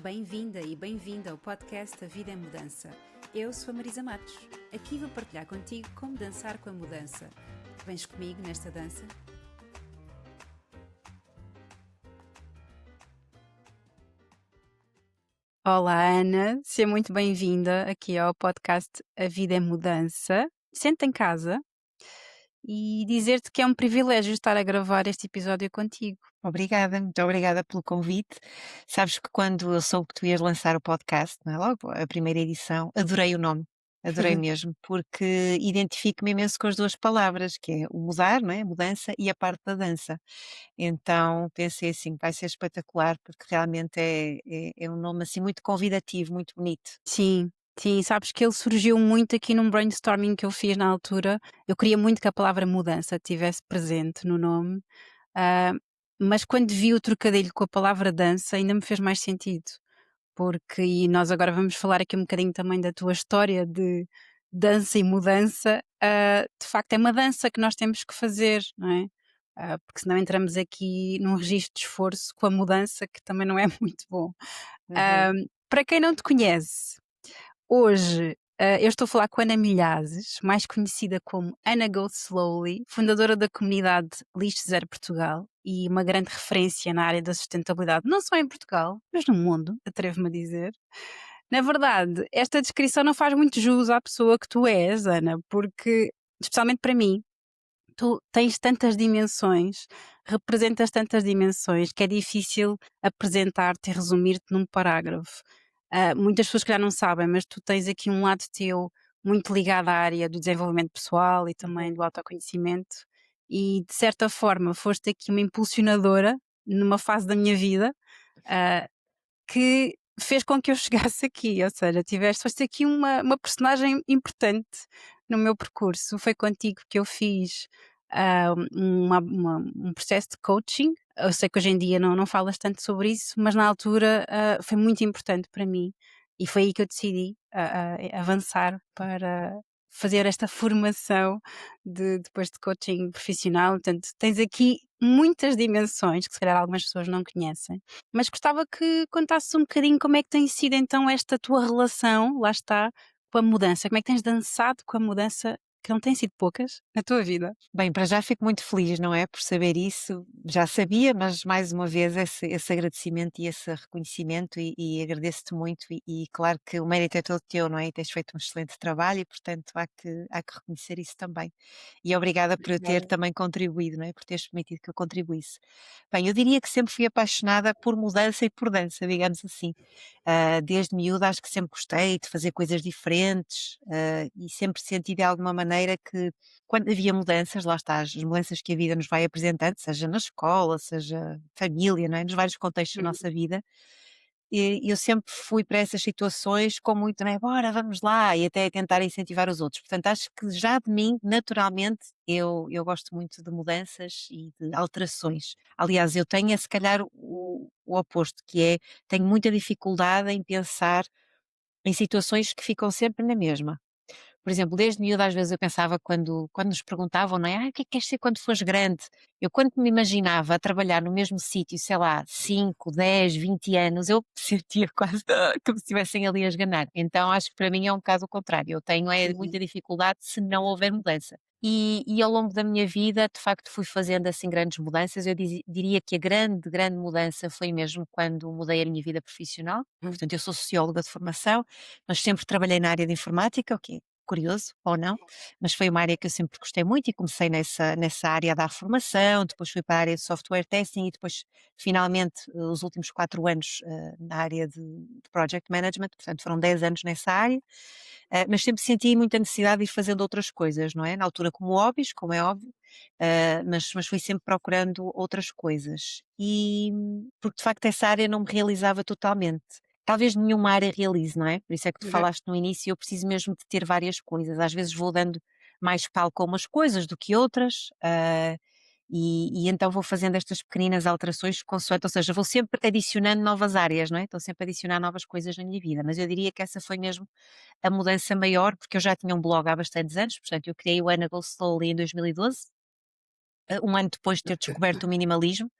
Bem-vinda e bem-vindo ao podcast A Vida é Mudança. Eu sou a Marisa Matos. Aqui vou partilhar contigo como dançar com a mudança. Vens comigo nesta dança? Olá, Ana. Seja muito bem-vinda aqui ao podcast A Vida é Mudança. Sente em casa e dizer-te que é um privilégio estar a gravar este episódio contigo. Obrigada, muito obrigada pelo convite. Sabes que quando eu soube que tu ias lançar o podcast, não é logo, a primeira edição, adorei o nome, adorei mesmo, porque identifico-me imenso com as duas palavras, que é o mudar, não é? A mudança e a parte da dança. Então pensei assim, vai ser espetacular, porque realmente é um nome assim muito convidativo, muito bonito. Sim, sim, sabes que ele surgiu muito aqui num brainstorming que eu fiz na altura. Eu queria muito que a palavra mudança estivesse presente no nome, ah, mas quando vi o trocadilho com a palavra dança ainda me fez mais sentido, porque e nós agora vamos falar aqui um bocadinho também da tua história de dança e mudança. De facto é uma dança que nós temos que fazer, não é? Porque senão entramos aqui num registro de esforço com a mudança que também não é muito bom. Uhum. Ah, para quem não te conhece, hoje, eu estou a falar com Ana Milhazes, mais conhecida como Ana Go Slowly, fundadora da comunidade Lixo Zero Portugal e uma grande referência na área da sustentabilidade, não só em Portugal, mas no mundo, atrevo-me a dizer. Na verdade, esta descrição não faz muito jus à pessoa que tu és, Ana, porque, especialmente para mim, tu tens tantas dimensões, representas tantas dimensões que é difícil apresentar-te e resumir-te num parágrafo. Muitas pessoas que já não sabem, mas tu tens aqui um lado teu muito ligado à área do desenvolvimento pessoal e também do autoconhecimento e de certa forma foste aqui uma impulsionadora numa fase da minha vida, ah, que fez com que eu chegasse aqui, ou seja, foste aqui uma personagem importante no meu percurso. Foi contigo que eu fiz um processo de coaching. Eu sei que hoje em dia não falas tanto sobre isso, mas na altura foi muito importante para mim e foi aí que eu decidi avançar para fazer esta formação depois de coaching profissional. Portanto, tens aqui muitas dimensões que se calhar algumas pessoas não conhecem, mas gostava que contasses um bocadinho como é que tem sido então esta tua relação, lá está, com a mudança. Como é que tens dançado com a mudança, que não têm sido poucas, na tua vida? Bem, para já fico muito feliz, não é, por saber isso. Já sabia, mas mais uma vez esse agradecimento e esse reconhecimento e agradeço-te muito e claro que o mérito é todo teu, não é? E tens feito um excelente trabalho e portanto há que reconhecer isso também. E obrigada por eu ter Obrigada. também contribuído, não é? Por teres permitido que eu contribuísse. Bem, eu diria que sempre fui apaixonada por mudança e por dança, digamos assim. Desde miúda acho que sempre gostei de fazer coisas diferentes, e sempre senti de alguma maneira que quando havia mudanças, lá está, as mudanças que a vida nos vai apresentando, seja na escola, seja família, não é? Nos vários contextos da Uhum. nossa vida, e eu sempre fui para essas situações com muito, não é? Bora, vamos lá, e até tentar incentivar os outros. Portanto, acho que já de mim, naturalmente, eu gosto muito de mudanças e de alterações. Aliás, eu tenho, se calhar, o oposto, que é, tenho muita dificuldade em pensar em situações que ficam sempre na mesma. Por exemplo, desde miúda às vezes eu pensava quando nos perguntavam, não é: "Ah, o que é que queres ser quando fores grande?" Eu quando me imaginava a trabalhar no mesmo sítio, sei lá, 5, 10, 20 anos, eu sentia quase como se estivessem ali a esganar. Então acho que para mim é um bocado o contrário, eu tenho Uhum. muita dificuldade se não houver mudança. E ao longo da minha vida, de facto, fui fazendo assim grandes mudanças. Eu diria que a grande, grande mudança foi mesmo quando mudei a minha vida profissional. Uhum. Portanto, eu sou socióloga de formação, mas sempre trabalhei na área de informática, o que é curioso ou não, mas foi uma área que eu sempre gostei muito e comecei nessa área a dar formação, depois fui para a área de software testing e depois, finalmente, os últimos 4 anos, na área de project management, portanto foram 10 anos nessa área, mas sempre senti muita necessidade de ir fazendo outras coisas, não é? Na altura como hobbies, como é óbvio, mas fui sempre procurando outras coisas. E porque de facto essa área não me realizava totalmente. Talvez nenhuma área realize, não é? Por isso é que tu Uhum. falaste no início, eu preciso mesmo de ter várias coisas. Às vezes vou dando mais palco a umas coisas do que outras, e então vou fazendo estas pequeninas alterações consoante, ou seja, vou sempre adicionando novas áreas, não é? Estou sempre a adicionar novas coisas na minha vida, mas eu diria que essa foi mesmo a mudança maior, porque eu já tinha um blog há bastantes anos, portanto eu criei o Ana Go Slowly em 2012, um ano depois de ter descoberto o minimalismo.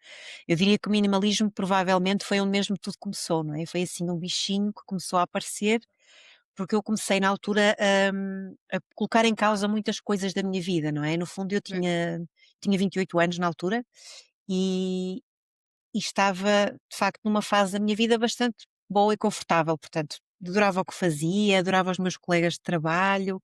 Eu diria que o minimalismo provavelmente foi onde mesmo tudo começou, não é? Foi assim um bichinho que começou a aparecer, porque eu comecei na altura a colocar em causa muitas coisas da minha vida, não é? No fundo eu Hum, tinha 28 anos na altura e, e estava de facto numa fase da minha vida bastante boa e confortável, portanto, adorava o que fazia, adorava os meus colegas de trabalho,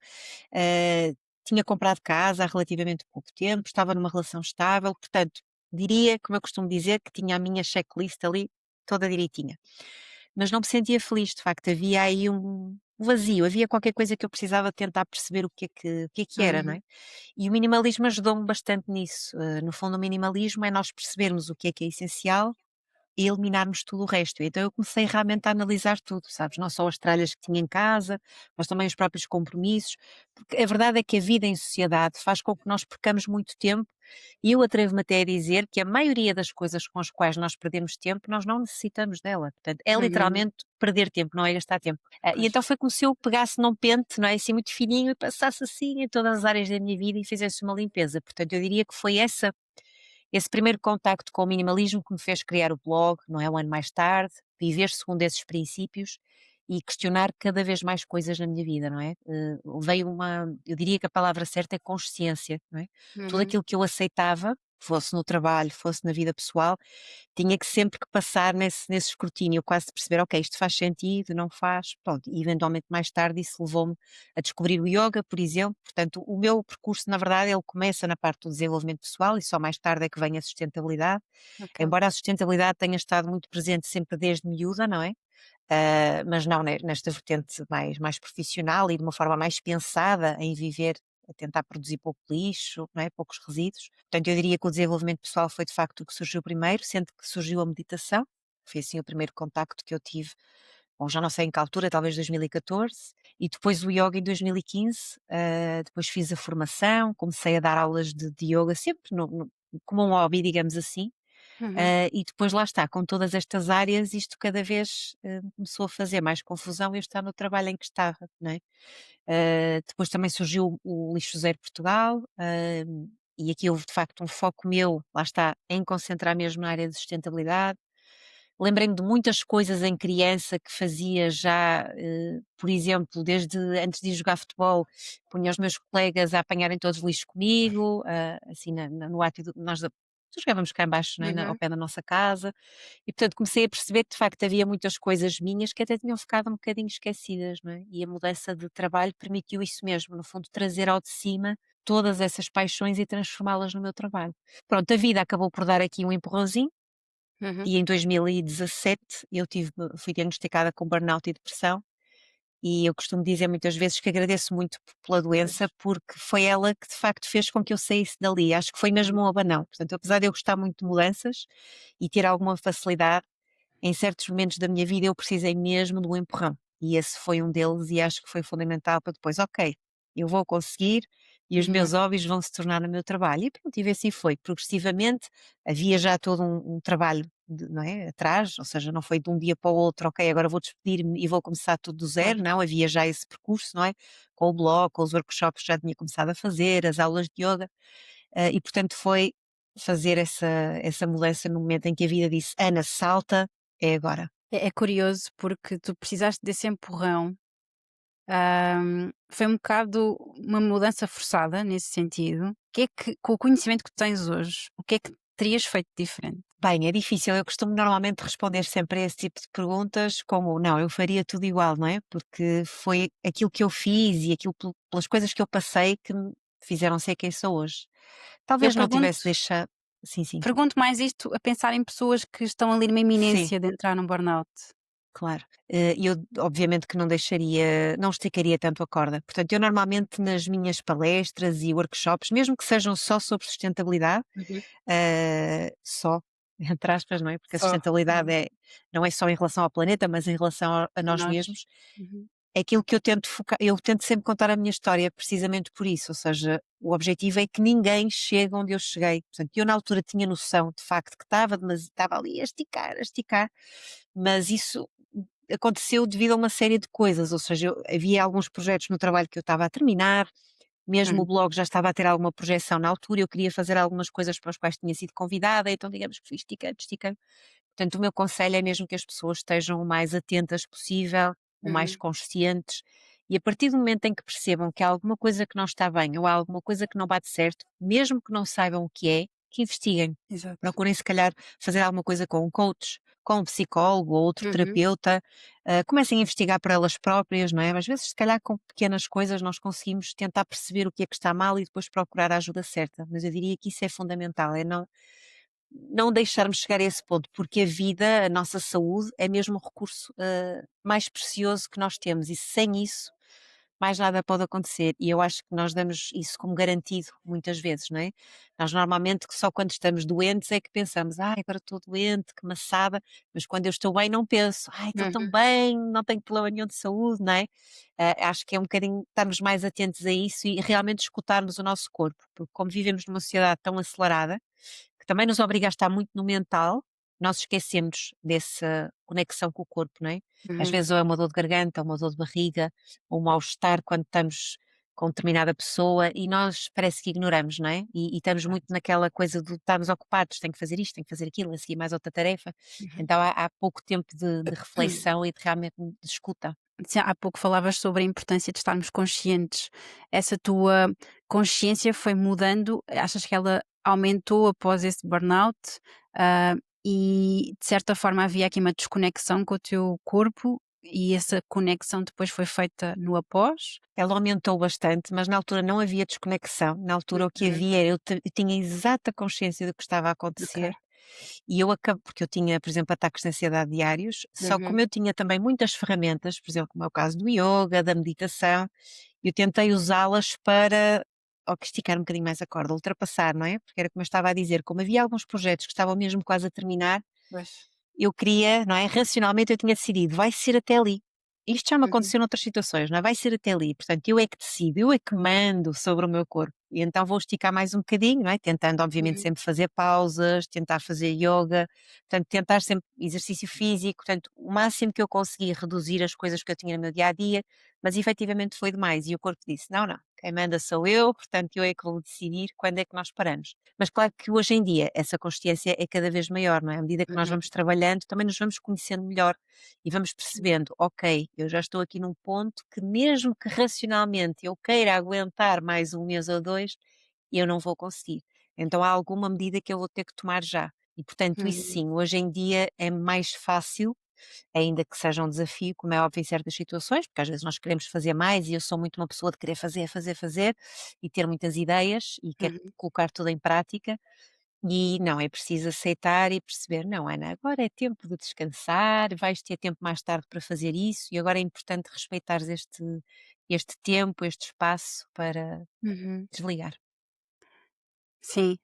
eh, tinha comprado casa há relativamente pouco tempo, estava numa relação estável, portanto, diria, como eu costumo dizer, que tinha a minha checklist ali toda direitinha. Mas não me sentia feliz, de facto, havia aí um vazio, havia qualquer coisa que eu precisava tentar perceber o que é que era, não é? uhum, E o minimalismo ajudou-me bastante nisso. No fundo, o minimalismo é nós percebermos o que é essencial e eliminarmos tudo o resto. Então eu comecei realmente a analisar tudo, sabes? Não só as tralhas que tinha em casa, mas também os próprios compromissos, porque a verdade é que a vida em sociedade faz com que nós percamos muito tempo e eu atrevo-me até a dizer que a maioria das coisas com as quais nós perdemos tempo, nós não necessitamos dela. Portanto, é uhum, literalmente perder tempo, não é gastar tempo. E pois. então foi como se eu pegasse num pente, não é? Assim muito fininho e passasse assim em todas as áreas da minha vida e fizesse uma limpeza. Portanto, eu diria que foi esse primeiro contacto com o minimalismo que me fez criar o blog, não é? Um ano mais tarde, viver segundo esses princípios e questionar cada vez mais coisas na minha vida, não é? Veio eu diria que a palavra certa é consciência, não é? Tudo Uhum, aquilo que eu aceitava, fosse no trabalho, fosse na vida pessoal, tinha que sempre que passar nesse escrutínio, quase de perceber, ok, isto faz sentido, não faz, pronto, e eventualmente mais tarde isso levou-me a descobrir o yoga, por exemplo, portanto o meu percurso na verdade ele começa na parte do desenvolvimento pessoal e só mais tarde é que vem a sustentabilidade, ok. embora a sustentabilidade tenha estado muito presente sempre desde miúda, não é? Mas não nesta vertente mais profissional e de uma forma mais pensada em viver a tentar produzir pouco lixo, não é? Poucos resíduos. Portanto, eu diria que o desenvolvimento pessoal foi de facto o que surgiu primeiro, sendo que surgiu a meditação, foi assim o primeiro contacto que eu tive, bom, já não sei em que altura, talvez 2014, e depois o yoga em 2015, depois fiz a formação, comecei a dar aulas de yoga sempre como um hobby, digamos assim, Uhum, e depois lá está, com todas estas áreas, isto cada vez começou a fazer mais confusão e eu estar no trabalho em que estava, não é? Depois também surgiu o Lixo Zero Portugal, e aqui houve de facto um foco meu, lá está, em concentrar mesmo na área de sustentabilidade. Lembrei-me de muitas coisas em criança que fazia já, por exemplo, desde antes de ir jogar futebol, punha os meus colegas a apanharem todos o lixo comigo, assim no átrio, nós jogávamos cá embaixo, não é, ao uhum, pé da nossa casa, e portanto comecei a perceber que de facto havia muitas coisas minhas que até tinham ficado um bocadinho esquecidas, não é? E a mudança de trabalho permitiu isso mesmo, no fundo trazer ao de cima todas essas paixões e transformá-las no meu trabalho. Pronto, a vida acabou por dar aqui um empurrãozinho, uhum. e em 2017 fui diagnosticada com burnout e depressão, e eu costumo dizer muitas vezes que agradeço muito pela Pois. doença, porque foi ela que de facto fez com que eu saísse dali. Acho que foi mesmo um abanão. Portanto, apesar de eu gostar muito de mudanças e ter alguma facilidade, em certos momentos da minha vida eu precisei mesmo de um empurrão. E esse foi um deles e acho que foi fundamental para depois, ok, eu vou conseguir e os Uhum, meus hobbies vão se tornar no meu trabalho. E pronto, e assim foi. Progressivamente havia já todo um trabalho não é, atrás, ou seja, não foi de um dia para o outro, ok, agora vou despedir-me e vou começar tudo do zero, claro. não, havia já esse percurso, não é? Com o blog, com os workshops que já tinha começado a fazer, as aulas de yoga, e portanto foi fazer essa mudança no momento em que a vida disse: Ana, salta, é agora. É curioso porque tu precisaste desse empurrão. Foi um bocado uma mudança forçada nesse sentido. O que é que, com o conhecimento que tu tens hoje, o que é que terias feito diferente? Bem, é difícil, eu costumo normalmente responder sempre a esse tipo de perguntas como, não, eu faria tudo igual, não é? Porque foi aquilo que eu fiz e aquilo pelas coisas que eu passei que me fizeram ser quem sou hoje. Eu Talvez não pergunto, tivesse deixado. Sim, sim. pergunto mais isto a pensar em pessoas que estão ali numa Sim, iminência de entrar num burnout. claro. E eu obviamente que não esticaria tanto a corda. Portanto, eu normalmente nas minhas palestras e workshops, mesmo que sejam só sobre sustentabilidade, Uhum. só, entre aspas, não é? Porque a Só. sustentabilidade Uhum. não é só em relação ao planeta, mas em relação a A nós nós. mesmos. Uhum. É aquilo que eu tento focar, eu tento sempre contar a minha história precisamente por isso, ou seja, o objetivo é que ninguém chegue onde eu cheguei. Portanto, eu na altura tinha noção de facto que estava ali a esticar, mas isso aconteceu devido a uma série de coisas, ou seja, havia alguns projetos no trabalho que eu estava a terminar, mesmo o Hum, blog já estava a ter alguma projeção na altura, eu queria fazer algumas coisas para as quais tinha sido convidada, então digamos que fui esticando, esticando. Portanto, o meu conselho é mesmo que as pessoas estejam o mais atentas possível, o mais uhum, conscientes, e a partir do momento em que percebam que há alguma coisa que não está bem ou há alguma coisa que não bate certo, mesmo que não saibam o que é, que investiguem. exato. Procurem, se calhar, fazer alguma coisa com um coach, com um psicólogo ou outro Uhum, terapeuta. Comecem a investigar por elas próprias, não é? Às vezes, se calhar, com pequenas coisas, nós conseguimos tentar perceber o que é que está mal e depois procurar a ajuda certa. Mas eu diria que isso é fundamental, é não deixarmos chegar a esse ponto, porque a vida, a nossa saúde, é mesmo o recurso mais precioso que nós temos e sem isso, mais nada pode acontecer. E eu acho que nós damos isso como garantido muitas vezes, não é? Nós normalmente que só quando estamos doentes é que pensamos, ai, agora estou doente, que maçada, mas quando eu estou bem não penso, ai, estou tão uhum, bem, não tenho problema nenhum de saúde, não é? Acho que é um bocadinho, estamos mais atentos a isso e realmente escutarmos o nosso corpo, porque como vivemos numa sociedade tão acelerada, que também nos obriga a estar muito no mental, nós esquecemos dessa conexão com o corpo, não é? Às uhum. vezes ou é uma dor de garganta, ou uma dor de barriga, ou um mal-estar quando estamos com determinada pessoa e nós parece que ignoramos, não é? E estamos muito Exato. naquela coisa de estarmos ocupados, tenho que fazer isto, tenho que fazer aquilo, a seguir mais outra tarefa. Uhum. Então há pouco tempo de reflexão e de realmente de escuta. Sim, há pouco falavas sobre a importância de estarmos conscientes. Essa tua consciência foi mudando? Achas que ela aumentou após esse burnout? Ah, e de certa forma havia aqui uma desconexão com o teu corpo e essa conexão depois foi feita no após? Ela aumentou bastante, mas na altura não havia desconexão. Na altura o que Uhum. havia era eu tinha exata consciência do que estava a Ok. acontecer. E eu acabo porque eu tinha, por exemplo, ataques de ansiedade diários, só que Uhum. como eu tinha também muitas ferramentas, por exemplo, como é o caso do yoga, da meditação, eu tentei usá-las para esticar um bocadinho mais a corda, ultrapassar, não é? Porque era como eu estava a dizer, como havia alguns projetos que estavam mesmo quase a terminar, Pois. eu queria, não é? Racionalmente eu tinha decidido, vai ser até ali. Isto já me Uhum. aconteceu noutras situações, não é? Vai ser até ali. Portanto, eu é que decido, eu é que mando sobre o meu corpo. E então vou esticar mais um bocadinho, não é? Tentando, obviamente, Uhum. sempre fazer pausas, tentar fazer yoga, portanto, tentar sempre exercício físico, portanto, o máximo que eu consegui reduzir as coisas que eu tinha no meu dia a dia, mas efetivamente foi demais. E o corpo disse: não, não, quem manda sou eu, portanto, eu é que vou decidir quando é que nós paramos. Mas claro que hoje em dia essa consciência é cada vez maior, não é? À medida que nós Uhum. vamos trabalhando, também nos vamos conhecendo melhor e vamos percebendo, ok, eu já estou aqui num ponto que mesmo que racionalmente eu queira aguentar mais um mês ou dois, eu não vou conseguir. Então há alguma medida que eu vou ter que tomar já. E portanto, isso Uhum. sim, hoje em dia é mais fácil, ainda que seja um desafio, como é óbvio em certas situações, porque às vezes nós queremos fazer mais e eu sou muito uma pessoa de querer fazer, fazer, fazer e ter muitas ideias e quer Uhum. colocar tudo em prática. E não, é preciso aceitar e perceber, não, Ana, agora é tempo de descansar, vais ter tempo mais tarde para fazer isso e agora é importante respeitar este tempo, este espaço para Uhum. desligar. Sim,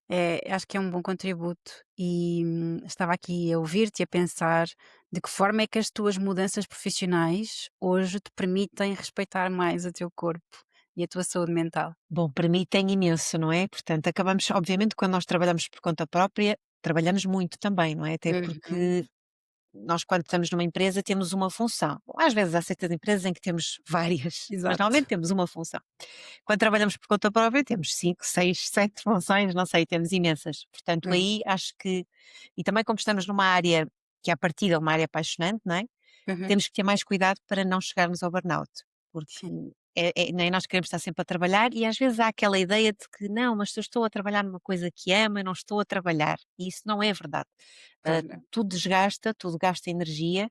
acho que é um bom contributo e, estava aqui a ouvir-te e a pensar de que forma é que as tuas mudanças profissionais hoje te permitem respeitar mais o teu corpo e a tua saúde mental. Bom, para mim tem imenso, não é? Portanto, acabamos, obviamente, quando nós trabalhamos por conta própria, trabalhamos muito também, não é? Até Uhum. porque nós, quando estamos numa empresa, temos uma função. Bom, às vezes há certas empresas em que temos várias, mas normalmente Exato. temos uma função. Quando trabalhamos por conta própria, temos 5, 6, 7 funções, não sei, temos imensas. Portanto, Hum. aí acho que, e também como estamos numa área que à partida é uma área apaixonante, não é? Uhum. Temos que ter mais cuidado para não chegarmos ao burnout, porque Sim. nem nós queremos estar sempre a trabalhar e às vezes há aquela ideia de que não, mas se eu estou a trabalhar numa coisa que amo, eu não estou a trabalhar. E isso não é verdade. Pois não. Tudo desgasta, tudo gasta energia,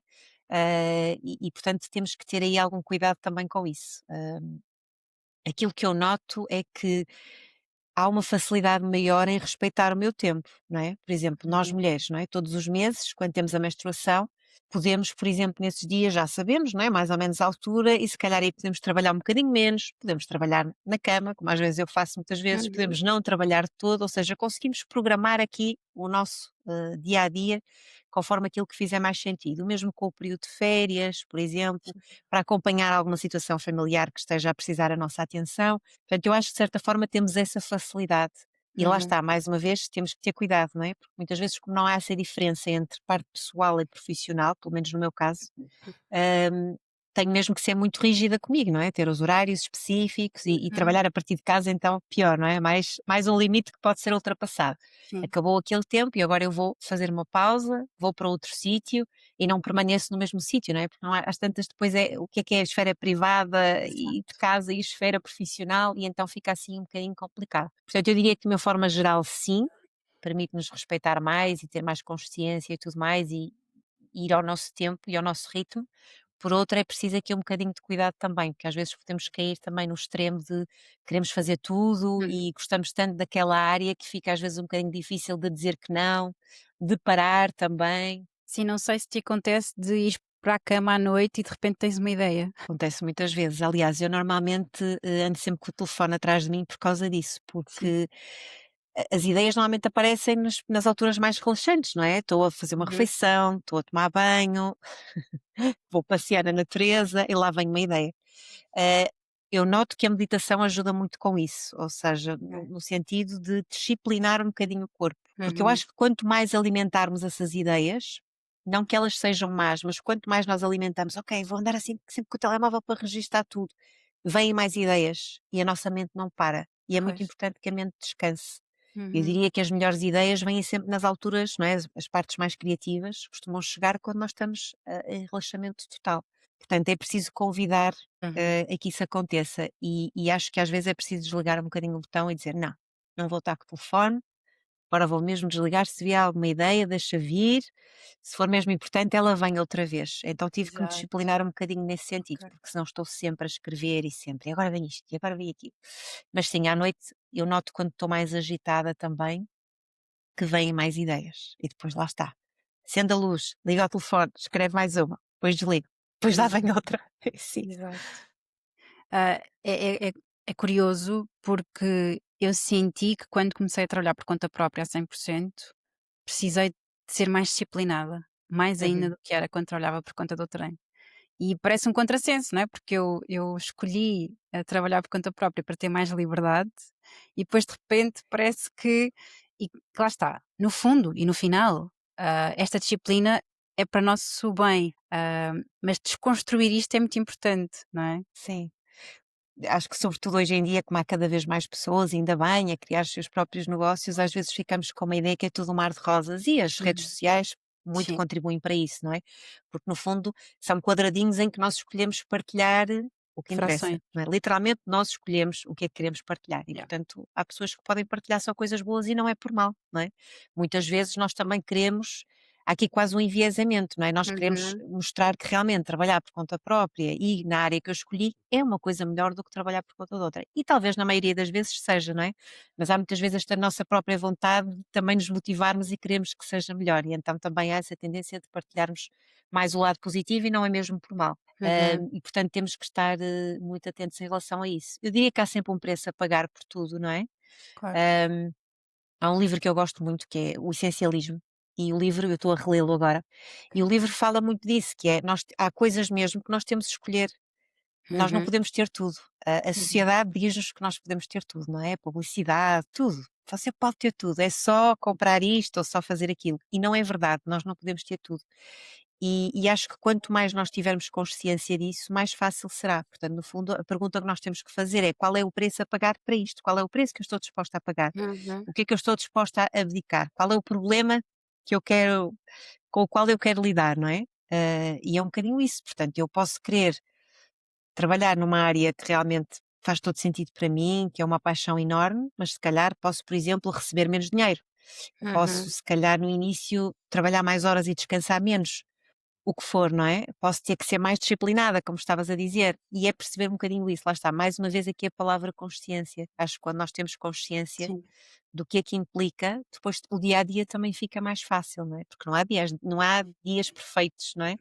portanto temos que ter aí algum cuidado também com isso. Aquilo que eu noto é que há uma facilidade maior em respeitar o meu tempo, não é? Por exemplo, nós Uhum. mulheres, não é? Todos os meses, quando temos a menstruação, podemos, por exemplo, nesses dias já sabemos, não é? Mais ou menos a altura, e se calhar aí podemos trabalhar um bocadinho menos, podemos trabalhar na cama, como às vezes eu faço muitas vezes, Uhum. podemos não trabalhar todo, ou seja, conseguimos programar aqui o nosso dia a dia conforme aquilo que fizer mais sentido. O mesmo com o período de férias, por exemplo, para acompanhar alguma situação familiar que esteja a precisar a nossa atenção. Portanto, eu acho que de certa forma temos essa facilidade. E lá Uhum. está, mais uma vez, temos que ter cuidado, não é? Porque muitas vezes, como não há essa diferença entre parte pessoal e profissional, pelo menos no meu caso, tenho mesmo que ser muito rígida comigo, não é? Ter os horários específicos e Uhum. trabalhar a partir de casa, então pior, não é? Mais um limite que pode ser ultrapassado. Sim, Acabou aquele tempo e agora eu vou fazer uma pausa, vou para outro sítio e não permaneço no mesmo sítio, não é? Porque não há, às tantas depois o que é a esfera privada e de exato. casa e a esfera profissional e então fica assim um bocadinho complicado. Portanto, eu diria que de uma forma geral, sim, permite-nos respeitar mais e ter mais consciência e tudo mais e ir ao nosso tempo e ao nosso ritmo. Por outra, é preciso aqui um bocadinho de cuidado também, porque às vezes podemos cair também no extremo de queremos fazer tudo Uhum. e gostamos tanto daquela área que fica às vezes um bocadinho difícil de dizer que não, de parar também. Sim, não sei se te acontece de ir para a cama à noite e de repente tens uma ideia. Acontece muitas vezes. Aliás, eu normalmente ando sempre com o telefone atrás de mim por causa disso, Sim. porque as ideias normalmente aparecem nas alturas mais relaxantes, não é? Estou a fazer uma Uhum. refeição, estou a tomar banho, vou passear na natureza e lá vem uma ideia. Eh, eu noto que a meditação ajuda muito com isso, ou seja, no, Ok. no sentido de disciplinar um bocadinho o corpo. Porque eu Uhum. acho que quanto mais alimentarmos essas ideias, não que elas sejam más, mas quanto mais nós alimentamos, ok, vou andar assim sempre com o telemóvel para registar tudo, vêm mais ideias e a nossa mente não para. E é muito Pois. importante que a mente descanse. Eu Uhum. diria que as melhores ideias vêm sempre nas alturas, não é? As partes mais criativas costumam chegar quando nós estamos em relaxamento total. Portanto, é preciso convidar Uhum. a que isso aconteça e acho que às vezes é preciso desligar um bocadinho o botão e dizer: "Não, não vou estar com o telefone, agora vou mesmo desligar, se vier alguma ideia deixa vir, se for mesmo importante ela vem outra vez". Então tive que me Exato. disciplinar um bocadinho nesse sentido, Ok. porque senão estou sempre a escrever e sempre: "E agora vem isto, e agora vem aquilo". Mas sim, à noite eu noto quando estou mais agitada também, que vêm mais ideias e depois lá está. Acende a luz, liga o telefone, escreve mais uma, depois desligo, depois lá vem Exato. outra. Sim. Exato. É curioso porque eu senti que quando comecei a trabalhar por conta própria a 100% precisei de ser mais disciplinada, mais ainda Uhum. do que era quando trabalhava por conta do treino. E parece um contrassenso, não é? Porque eu escolhi trabalhar por conta própria para ter mais liberdade e depois de repente parece que lá está, no fundo e no final, esta disciplina é para nosso bem, mas desconstruir isto é muito importante, não é? Sim. Acho que sobretudo hoje em dia, como há cada vez mais pessoas, ainda bem, a criar os seus próprios negócios, às vezes ficamos com uma ideia que é tudo um mar de rosas e as redes Uhum. sociais muito Sim, contribuem para isso, não é? Porque no fundo são quadradinhos em que nós escolhemos partilhar o que interessa, frações. não é? Literalmente nós escolhemos o que é que queremos partilhar e Yeah. portanto há pessoas que podem partilhar só coisas boas e não é por mal, não é? Muitas vezes nós também queremos. Há aqui quase um enviesamento, não é? Nós queremos Uhum. mostrar que realmente trabalhar por conta própria e na área que eu escolhi é uma coisa melhor do que trabalhar por conta de outra. E talvez na maioria das vezes seja, não é? Mas há muitas vezes esta nossa própria vontade de também nos motivarmos e queremos que seja melhor. E então também há essa tendência de partilharmos mais o lado positivo e não é mesmo por mal. Uhum. E portanto temos que estar muito atentos em relação a isso. Eu diria que há sempre um preço a pagar por tudo, não é? Claro. Hum, há um livro que eu gosto muito que é O Essencialismo. E o livro, eu estou a relê-lo agora, e o livro fala muito disso, que é há coisas mesmo que nós temos de escolher, nós não Uhum. podemos ter tudo. A Uhum. sociedade diz-nos que nós podemos ter tudo, não é? Publicidade, tudo. Você pode ter tudo, é só comprar isto ou só fazer aquilo. E não é verdade, nós não podemos ter tudo. E acho que quanto mais nós tivermos consciência disso, mais fácil será. Portanto, no fundo, a pergunta que nós temos que fazer é qual é o preço a pagar para isto? Qual é o preço que eu estou disposta a pagar? Uhum. O que é que eu estou disposta a abdicar? Qual é o problema que eu quero, com o qual eu quero lidar, não é? E é um bocadinho isso. Portanto, eu posso querer trabalhar numa área que realmente faz todo sentido para mim, que é uma paixão enorme, mas se calhar posso, por exemplo, receber menos dinheiro. Posso, Uhum. se calhar, no início, trabalhar mais horas e descansar menos. O que for, não é? Posso ter que ser mais disciplinada, como estavas a dizer, e é perceber um bocadinho isso. Lá está, mais uma vez aqui a palavra consciência. Acho que quando nós temos consciência Sim. do que é que implica, depois o dia a dia também fica mais fácil, não é? Porque não há dias perfeitos, não é?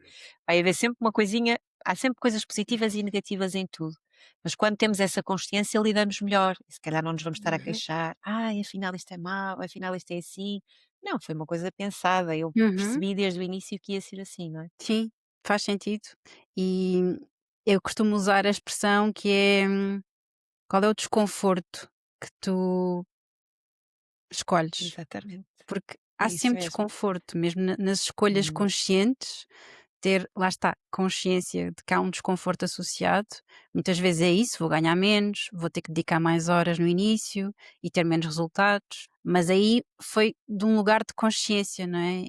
Vai haver sempre uma coisinha, há sempre coisas positivas e negativas em tudo. Mas quando temos essa consciência, lidamos melhor. E se calhar não nos vamos estar a Uhum. queixar, ai, afinal isto é mau, afinal isto é assim. Não, foi uma coisa pensada. Eu Uhum. percebi desde o início que ia ser assim, não é? Sim, faz sentido. E eu costumo usar a expressão que é, qual é o desconforto que tu escolhes? Exatamente. Porque É há isso sempre mesmo. desconforto, mesmo nas escolhas Uhum. conscientes, ter, lá está, consciência de que há um desconforto associado. Muitas vezes é isso, vou ganhar menos, vou ter que dedicar mais horas no início e ter menos resultados, mas aí foi de um lugar de consciência, não é?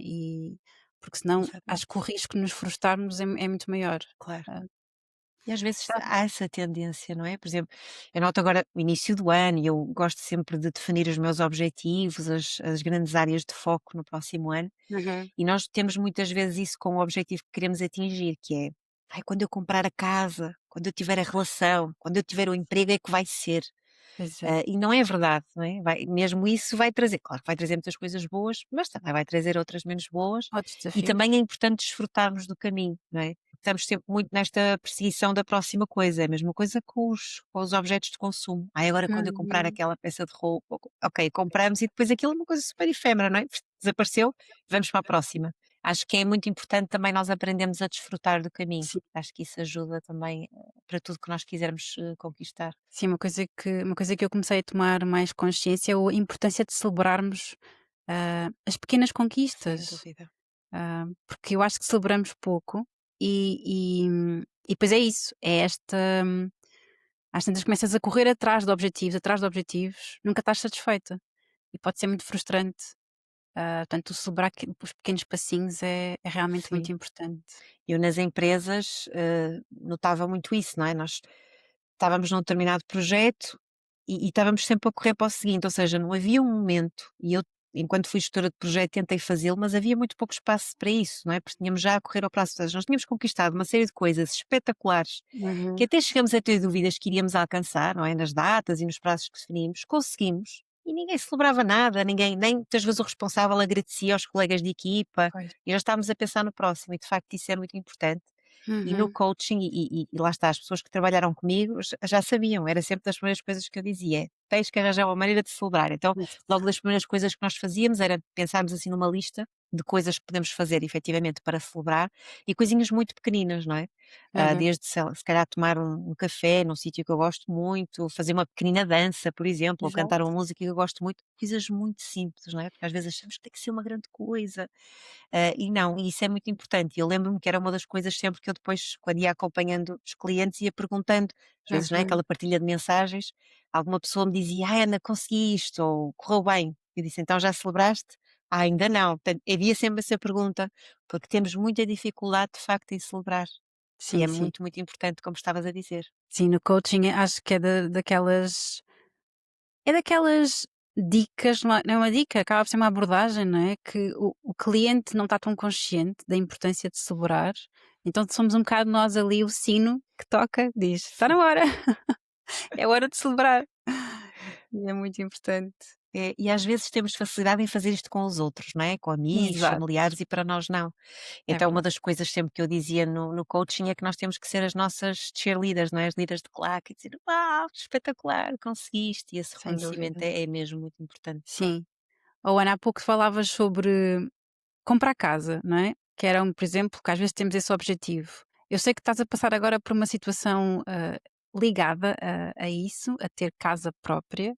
Porque senão acho que o Exatamente, risco de nos frustrarmos é muito maior. claro. Ah, E às vezes sabe? há essa tendência, não é? Por exemplo, eu noto agora o início do ano e eu gosto sempre de definir os meus objetivos, as grandes áreas de foco no próximo ano, Uhum. e nós temos muitas vezes isso como objetivo que queremos atingir, que é: "Ai, quando eu comprar a casa, quando eu tiver a relação, quando eu tiver o emprego é que vai ser". Pois é, E não é verdade, não é? Mesmo isso vai trazer, claro que vai trazer muitas coisas boas, mas também vai trazer outras menos boas, outros e desafios. também é importante desfrutarmos do caminho, não é? Estamos sempre muito nesta perseguição da próxima coisa, é a mesma coisa com os objetos de consumo. Ai, agora quando eu comprar Uhum. aquela peça de roupa, ok, compramos e depois aquilo é uma coisa super efêmera, não é? Desapareceu, vamos para a próxima. Acho que é muito importante também nós aprendermos a desfrutar do caminho. Sim, Acho que isso ajuda também para tudo que nós quisermos conquistar. sim, uma coisa que eu comecei a tomar mais consciência é a importância de celebrarmos, as pequenas Sem conquistas. dúvida. Porque eu acho que celebramos pouco e depois é isso, é esta às tantas começas a correr atrás de objetivos, nunca estás satisfeita e pode ser muito frustrante. Portanto, o celebrar os pequenos passinhos é realmente Sim. muito importante. Eu nas empresas, notava muito isso, não é? Nós estávamos num determinado projeto e estávamos sempre a correr para o seguinte, ou seja, não havia um momento, e eu, enquanto fui gestora de projeto, tentei fazê-lo, mas havia muito pouco espaço para isso, não é? Porque tínhamos já a correr ao prazo, ou seja, nós tínhamos conquistado uma série de coisas espetaculares que Uhum, até chegamos a ter dúvidas que iríamos alcançar, não é? Nas datas e nos prazos que definimos, conseguimos. E ninguém celebrava nada, ninguém, nem muitas vezes o responsável agradecia aos colegas de equipa, pois. e já estávamos a pensar no próximo, e de facto isso é muito importante. E no Uhum, coaching, e lá está, as pessoas que trabalharam comigo já sabiam, era sempre das primeiras coisas que eu dizia: é, tens que arranjar uma maneira de celebrar. Então, isso. logo das primeiras coisas que nós fazíamos era pensarmos assim numa lista de coisas que podemos fazer efetivamente para celebrar, e coisinhas muito pequeninas, não é? Uhum, Desde, sei lá, se calhar tomar um café num sítio que eu gosto muito, fazer uma pequenina dança, por exemplo, ou cantar uma exato. música que eu gosto muito, coisas muito simples, não é? Porque às vezes achamos que tem que ser uma grande coisa. E não, e isso é muito importante. Eu lembro-me que era uma das coisas sempre que eu depois, quando ia acompanhando os clientes, ia perguntando, às vezes, não é, Uhum, aquela partilha de mensagens, alguma pessoa me dizia: "Ai, Ana, consegui isto", ou "correu bem". Eu disse: "Então já celebraste?". "Ah, ainda não". Portanto, havia sempre essa pergunta, porque temos muita dificuldade, de facto, em celebrar. E sim, é sim. muito, muito importante, como estavas a dizer. Sim, no coaching acho que é daquelas dicas, não é uma dica, acaba por ser uma abordagem, não é, que o cliente não está tão consciente da importância de celebrar, então somos um bocado nós ali o sino que toca, diz: "Está Sim. na hora, é hora de celebrar". E é muito importante. É, e às vezes temos facilidade em fazer isto com os outros, não é? Com amigos, Exato, familiares, e para nós não. é Então, uma verdade, das coisas sempre que eu dizia no coaching é que nós temos que ser as nossas cheerleaders, não é? As líderes de claque, e dizer: "Uau, espetacular, conseguiste!". E esse sem reconhecimento dúvida. é mesmo muito importante. Sim. Oh, Ana, há pouco falavas sobre comprar casa, não é? Que era por exemplo, que às vezes temos esse objetivo. Eu sei que estás a passar agora por uma situação, ligada a isso, a ter casa própria.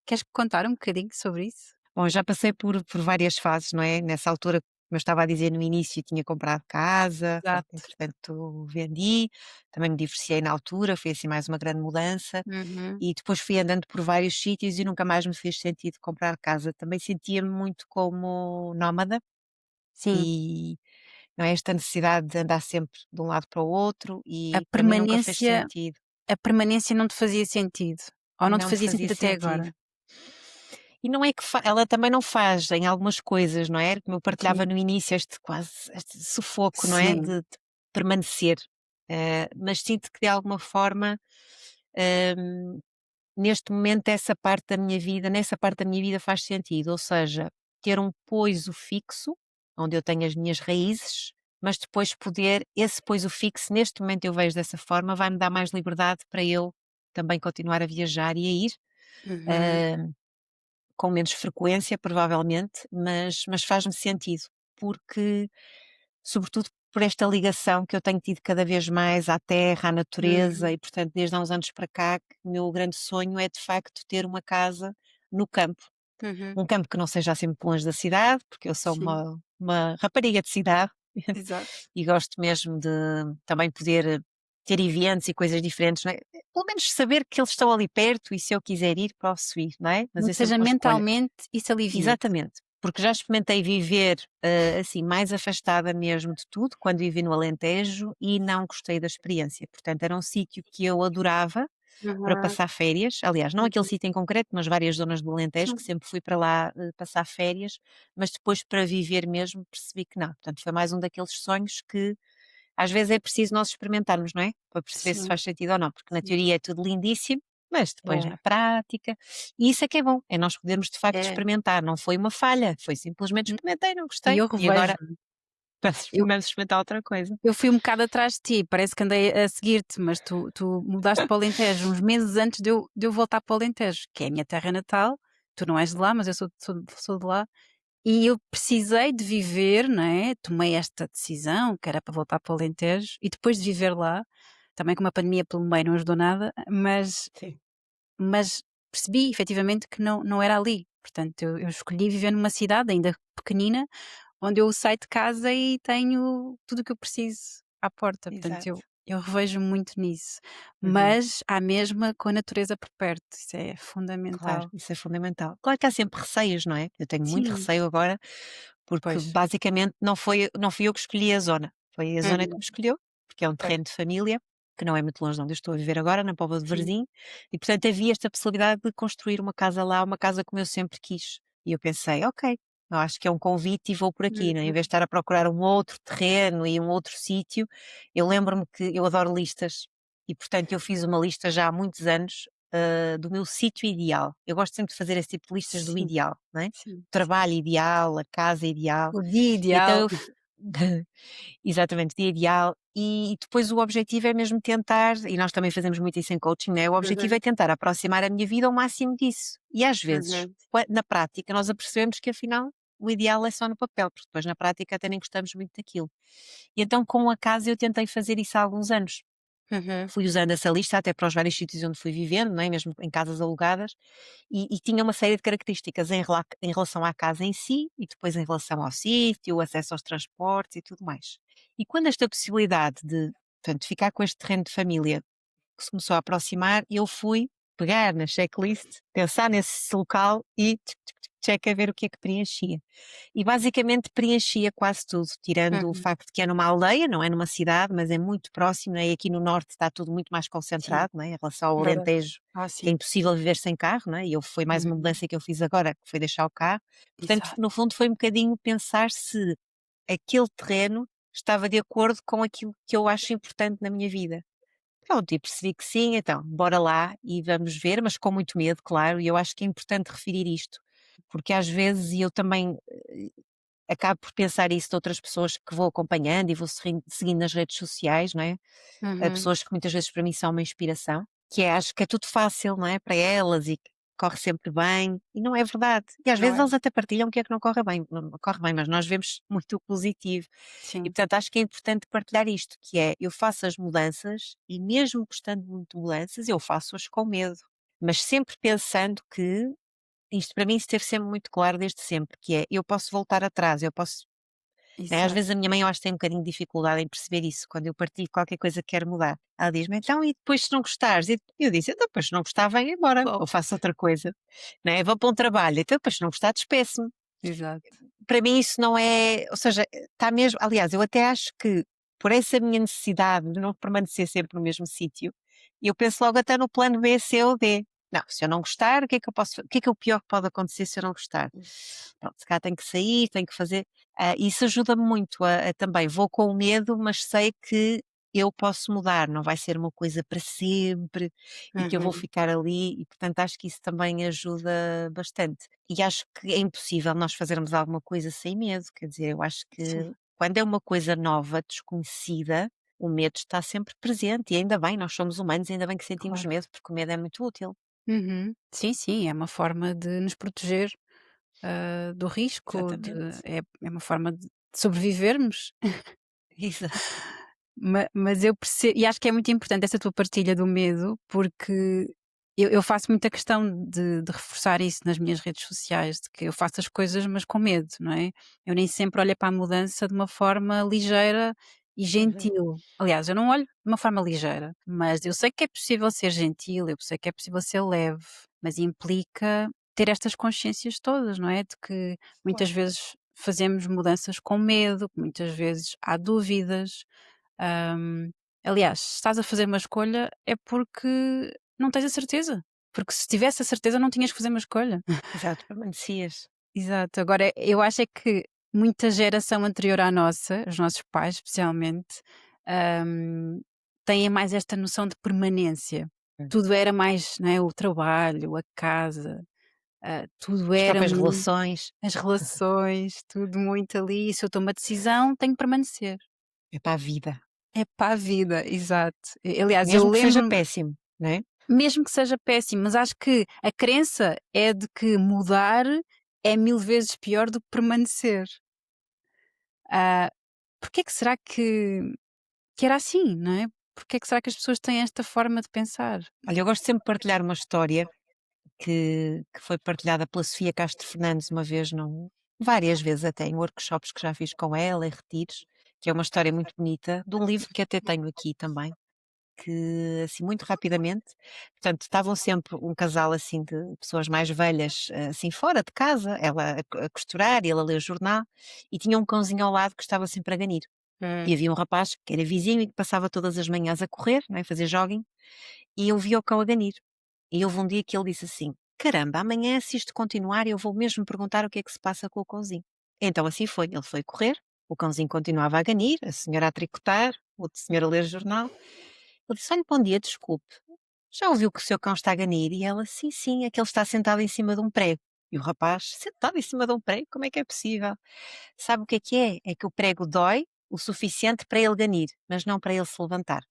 Queres contar um bocadinho sobre isso? Bom, eu já passei por várias fases, não é? Nessa altura, como eu estava a dizer no início, tinha comprado casa, pronto, Exato. entretanto vendi, também me divorciei na altura, foi assim mais uma grande mudança. Uhum. E depois fui andando por vários sítios e nunca mais me fez sentido comprar casa. Também sentia-me muito como nómada, Sim, e não é, esta necessidade de andar sempre de um lado para o outro, a e para mim nunca fez permanência sentido. a permanência não te fazia sentido? Ou não te Não me fazia fazia sentido até sentido. agora? E não é que ela também não faz em algumas coisas, não é? Como eu partilhava Sim. no início, este quase este sufoco, não é? Sim. De permanecer. Mas sinto que de alguma forma, hum, neste momento nessa parte da minha vida faz sentido, ou seja, ter um poiso fixo, onde eu tenho as minhas raízes, mas depois poder esse poiso fixo, neste momento eu vejo dessa forma, vai-me dar mais liberdade para eu também continuar a viajar e a ir, Uhum. hã, com menos frequência provavelmente, mas faz-me sentido, porque sobretudo por esta ligação que eu tenho tido cada vez mais à terra, à natureza, Uhum. e portanto desde há uns anos para cá que o meu grande sonho é de facto ter uma casa no campo. Uhum. Um campo que não seja assim muito longe da cidade, porque eu sou Sim. uma rapariga de cidade, Exato. E gosto mesmo de também poder ter eventos e coisas diferentes, não é? Pelo menos saber que eles estão ali perto e se eu quiser ir, posso ir, não é? Mas Nem é que sempre seja com escolha. mentalmente, isso alivia-te. Exatamente, porque já experimentei viver, assim, mais afastada mesmo de tudo, quando vivi no Alentejo e não gostei da experiência. Portanto, era um sítio que eu adorava para Aham. passar férias, aliás, não aquele Uhum. sítio em concreto, mas várias zonas do Alentejo, que Sim. sempre fui para lá, passar férias, mas depois para viver mesmo percebi que não. Portanto, foi mais um daqueles sonhos que às vezes é preciso nós experimentarmos, não é? Para perceber se Sim, faz sentido ou não, porque na sim. teoria é tudo lindíssimo, mas depois É, na prática, e isso é que é bom, é nós podermos de facto é. experimentar, não foi uma falha, foi simplesmente Hum, experimentei, não e gostei, eu e agora revejo-me. Eu vamos experimentar outra coisa. eu fui um bocado atrás de ti, parece que andei a seguir-te, mas tu mudaste para o Alentejo uns meses antes de eu voltar para o Alentejo, que é a minha terra natal. Tu não és de lá, mas eu sou de lá. E eu precisei de viver, não é, tomei esta decisão, que era para voltar para o Alentejo, e depois de viver lá, também com uma pandemia pelo meio não ajudou nada, Sim. mas percebi efetivamente que não era ali. Portanto, eu escolhi viver numa cidade ainda pequenina, onde eu saio de casa e tenho tudo o que eu preciso à porta. Portanto, eu Exato. eu revejo muito nisso, Uhum. mas à mesma com a natureza por perto, isso é Claro, fundamental. isso é fundamental. Claro que há sempre receios, não é? Eu tenho muito Sim, receio agora, porque pois. basicamente não fui eu que escolhi a zona, foi a zona que me Uhum, escolheu, porque é um pois, terreno de família, que não é muito longe de onde eu estou a viver agora, na Póvoa de sim. Varzim, e portanto havia esta possibilidade de construir uma casa lá, uma casa como eu sempre quis. E eu pensei: "Ok, eu acho que é um convite e vou por aqui", não é? Em vez de Uhum, estar a procurar um outro terreno e um outro sítio, eu lembro-me que eu adoro listas, e portanto eu fiz uma lista já há muitos anos, do meu sítio ideal. Eu gosto sempre de fazer esse tipo de listas do sim, ideal, não é? sim, sim. Trabalho ideal, a casa ideal. O dia E então ideal. eu exatamente, dia ideal. E depois o objetivo é mesmo tentar, e nós também fazemos muito isso em coaching, né? O objetivo Uhum, é tentar aproximar a minha vida ao máximo disso. E às vezes, uhum, na prática, nós apercebemos que afinal o ideal é só no papel, porque depois na prática até nem gostamos muito daquilo. E então com a casa eu tentei fazer isso há alguns anos. uhum, Fui usando essa lista até para os vários sítios onde fui vivendo, não é? Mesmo em casas alugadas, e tinha uma série de características em relação à casa em si e depois em relação ao sítio, o acesso aos transportes e tudo mais. E quando esta possibilidade de, portanto, ficar com este terreno de família que se começou a aproximar, eu fui pegar na checklist, pensar nesse local e check a ver o que é que preenchia. E basicamente preenchia quase tudo, tirando o uhum. facto de que é numa aldeia, não é numa cidade, mas é muito próximo, né? E aqui no norte está tudo muito mais Sim, concentrado, não é? Em relação ao verdade. Alentejo, Ah, que é sim. impossível viver sem carro, não é? E eu foi mais uma Uhum, mudança que eu fiz agora, que foi deixar o carro. Portanto, exato. no fundo foi um bocadinho pensar se aquele terreno estava de acordo com aquilo que eu acho importante na minha vida. Pronto, e percebi que sim, então, bora lá e vamos ver, mas com muito medo, claro, e eu acho que é importante referir isto, porque às vezes, e eu também acabo por pensar isso de outras pessoas que vou acompanhando e vou seguindo nas redes sociais, não é? Uhum. Pessoas que muitas vezes para mim são uma inspiração, que é, acho que é tudo fácil, não é? Para elas e que corre sempre bem, e não é verdade. E às Não vezes é? eles até partilham o que é que não corre bem, não corre bem, mas nós vemos muito o positivo. E Sim, portanto acho que é importante partilhar isto, que é, eu faço as mudanças e mesmo gostando muito de mudanças, eu faço-as com medo. Mas sempre pensando que, isto para mim esteve sempre muito claro desde sempre, que é, eu posso voltar atrás, eu posso, né, às exato. vezes a minha mãe eu acho que tem um bocadinho de dificuldade em perceber isso, quando eu partilho qualquer coisa que quero mudar. Ela diz-me: "Então e depois se não gostares?" E eu disse: "Então depois se não gostar venho embora, Oh, ou faço outra coisa, né, vou para um trabalho, então depois se não gostar despeço-me." exato. Para mim isso não é, ou seja, está mesmo, aliás, eu até acho que por essa minha necessidade de não permanecer sempre no mesmo sítio, eu penso logo até no plano B, C ou D. Não, se eu não gostar, o que é que eu posso, o que é o pior que pode acontecer se eu não gostar? Pronto, se calhar tenho que sair, tenho que fazer. Isso ajuda-me muito também. Vou com medo, mas sei que eu posso mudar, não vai ser uma coisa para sempre e que eu vou Uhum. ficar ali, e portanto acho que isso também ajuda bastante. E acho que é impossível nós fazermos alguma coisa sem medo, quer dizer, eu acho Sim, que quando é uma coisa nova, desconhecida, o medo está sempre presente, e ainda bem, nós somos humanos, ainda bem que sentimos claro. medo, porque o medo é muito útil. Uhum. Sim, sim, é uma forma de nos proteger, do risco, Exatamente. é uma forma de sobrevivermos. Exato. Mas eu percebo e acho que é muito importante essa tua partilha do medo, porque Eu faço muita questão de reforçar isso nas minhas redes sociais, de que eu faço as coisas, mas com medo, não é? Eu nem sempre olho para a mudança de uma forma ligeira e Uhum. gentil. Aliás, eu não olho de uma forma ligeira, mas eu sei que é possível ser gentil, eu sei que é possível ser leve, mas implica ter estas consciências todas, não é? De que muitas Claro. vezes fazemos mudanças com medo, que muitas vezes há dúvidas. Hum, Aliás, se estás a fazer uma escolha é porque não tens a certeza. Porque se tivesse a certeza não tinhas que fazer uma escolha. Exato, permanecias. Exato. Agora, eu acho é que muita geração anterior à nossa, os nossos pais especialmente, hum, têm mais esta noção de permanência. Hum. Tudo era mais, não é, o trabalho, a casa, tudo As era próprias muito, relações, as relações, tudo muito ali. Se eu tomo uma decisão, tenho que permanecer. é para a vida. É para a vida, exato. Aliás, eu Mesmo que seja lembro-me, péssimo, não é? mesmo que seja péssimo, mas acho que a crença é de que mudar é 1000 vezes pior do que permanecer. Ah, Porque é que será que era assim, não é? Porque é que será que as pessoas têm esta forma de pensar? Olha, eu gosto sempre de partilhar uma história que foi partilhada pela Sofia Castro Fernandes uma vez, várias vezes até, em workshops que já fiz com ela, em retiros, que é uma história muito bonita, de um livro que até tenho aqui também, que assim muito rapidamente, portanto, estavam sempre um casal assim de pessoas mais velhas, assim fora de casa, ela a costurar e ele a ler o jornal, e tinha um cãozinho ao lado que estava sempre a ganir. E Hum. havia um rapaz que era vizinho e que passava todas as manhãs a correr, não é, fazer jogging, e eu via o cão a ganir. E houve um dia que ele disse assim: "Caramba, amanhã se isto continuar eu vou mesmo perguntar o que é que se passa com o cãozinho". Então assim foi, ele foi correr, o cãozinho continuava a ganir, a senhora a tricotar, o outro senhor a ler jornal. Ele disse: "Olha, bom dia, desculpe, já ouviu que o seu cão está a ganir?" E ela: "Sim, sim, é que ele está sentado em cima de um prego". E o rapaz: "Sentado em cima de um prego? Como é que é possível?" "Sabe o que é que é? É que o prego dói o suficiente para ele ganir, mas não para ele se levantar".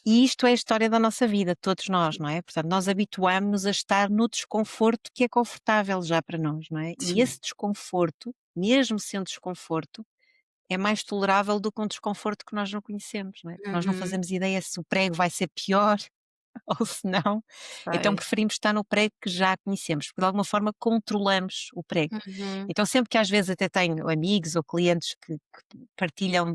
E isto é a história da nossa vida, todos nós, não é? Portanto, nós habituamos-nos a estar no desconforto que é confortável já para nós, não é? E Sim. esse desconforto, mesmo sendo desconforto, é mais tolerável do que um desconforto que nós não conhecemos, não é? Nós não Uhum. fazemos ideia se o prego vai ser pior ou se não, então Sei. preferimos estar no prego que já conhecemos, porque de alguma forma controlamos o prego. Uhum. Então sempre que às vezes até tenho amigos ou clientes que partilham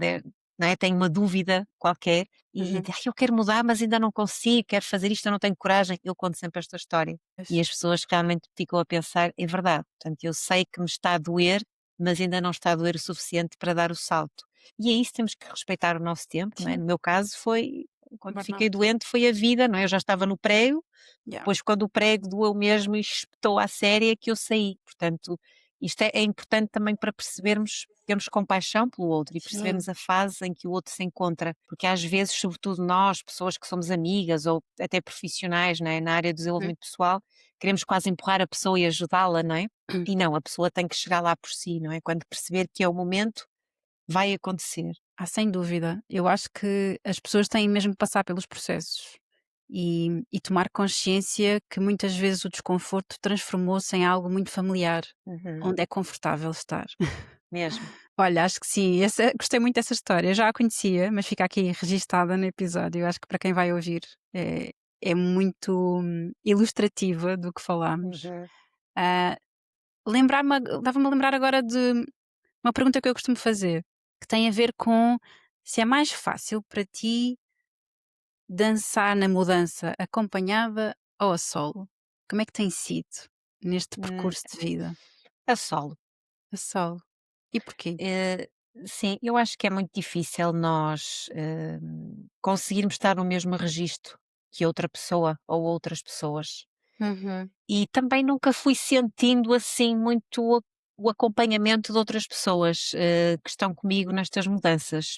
não é, têm uma dúvida qualquer e Uhum. "Ai, eu quero mudar, mas ainda não consigo, quero fazer isto, eu não tenho coragem", eu conto sempre esta história. E Pois. as pessoas realmente ficam a pensar, é verdade, portanto eu sei que me está a doer, mas ainda não está a doer o suficiente para dar o salto. E é isso, temos que respeitar o nosso tempo, não é? Sim. No meu caso foi, quando fiquei Burnout. doente foi a vida, não é? Eu já estava no prego, Yeah. depois quando o prego doeu mesmo e espetou à séria que eu saí. Portanto, isto é importante também para percebermos, termos compaixão pelo outro e Sim. percebermos a fase em que o outro se encontra, porque às vezes, sobretudo nós, pessoas que somos amigas ou até profissionais, não é, na área do Uhum. desenvolvimento pessoal, queremos quase empurrar a pessoa e ajudá-la, não é? E não, a pessoa tem que chegar lá por si, não é? Quando perceber que é o momento, vai acontecer. Sem dúvida. Eu acho que as pessoas têm mesmo que passar pelos processos e tomar consciência que muitas vezes o desconforto transformou-se em algo muito familiar, Uhum. onde é confortável estar. Mesmo. Olha, acho que sim, gostei muito dessa história. Eu já a conhecia, mas fica aqui registada no episódio. Eu acho que para quem vai ouvir é muito ilustrativa do que falámos. Uhum. Ah, Estava-me a lembrar agora de uma pergunta que eu costumo fazer, que tem a ver com se é mais fácil para ti dançar na mudança acompanhada ou a solo? Como é que tem sido neste Hum, percurso de vida? a solo. A solo. E porquê? Eh, sim, eu acho que é muito difícil nós, conseguirmos estar no mesmo registro que outra pessoa ou outras pessoas. Uhum, E também nunca fui sentindo assim muito o acompanhamento de outras pessoas, que estão comigo nestas mudanças.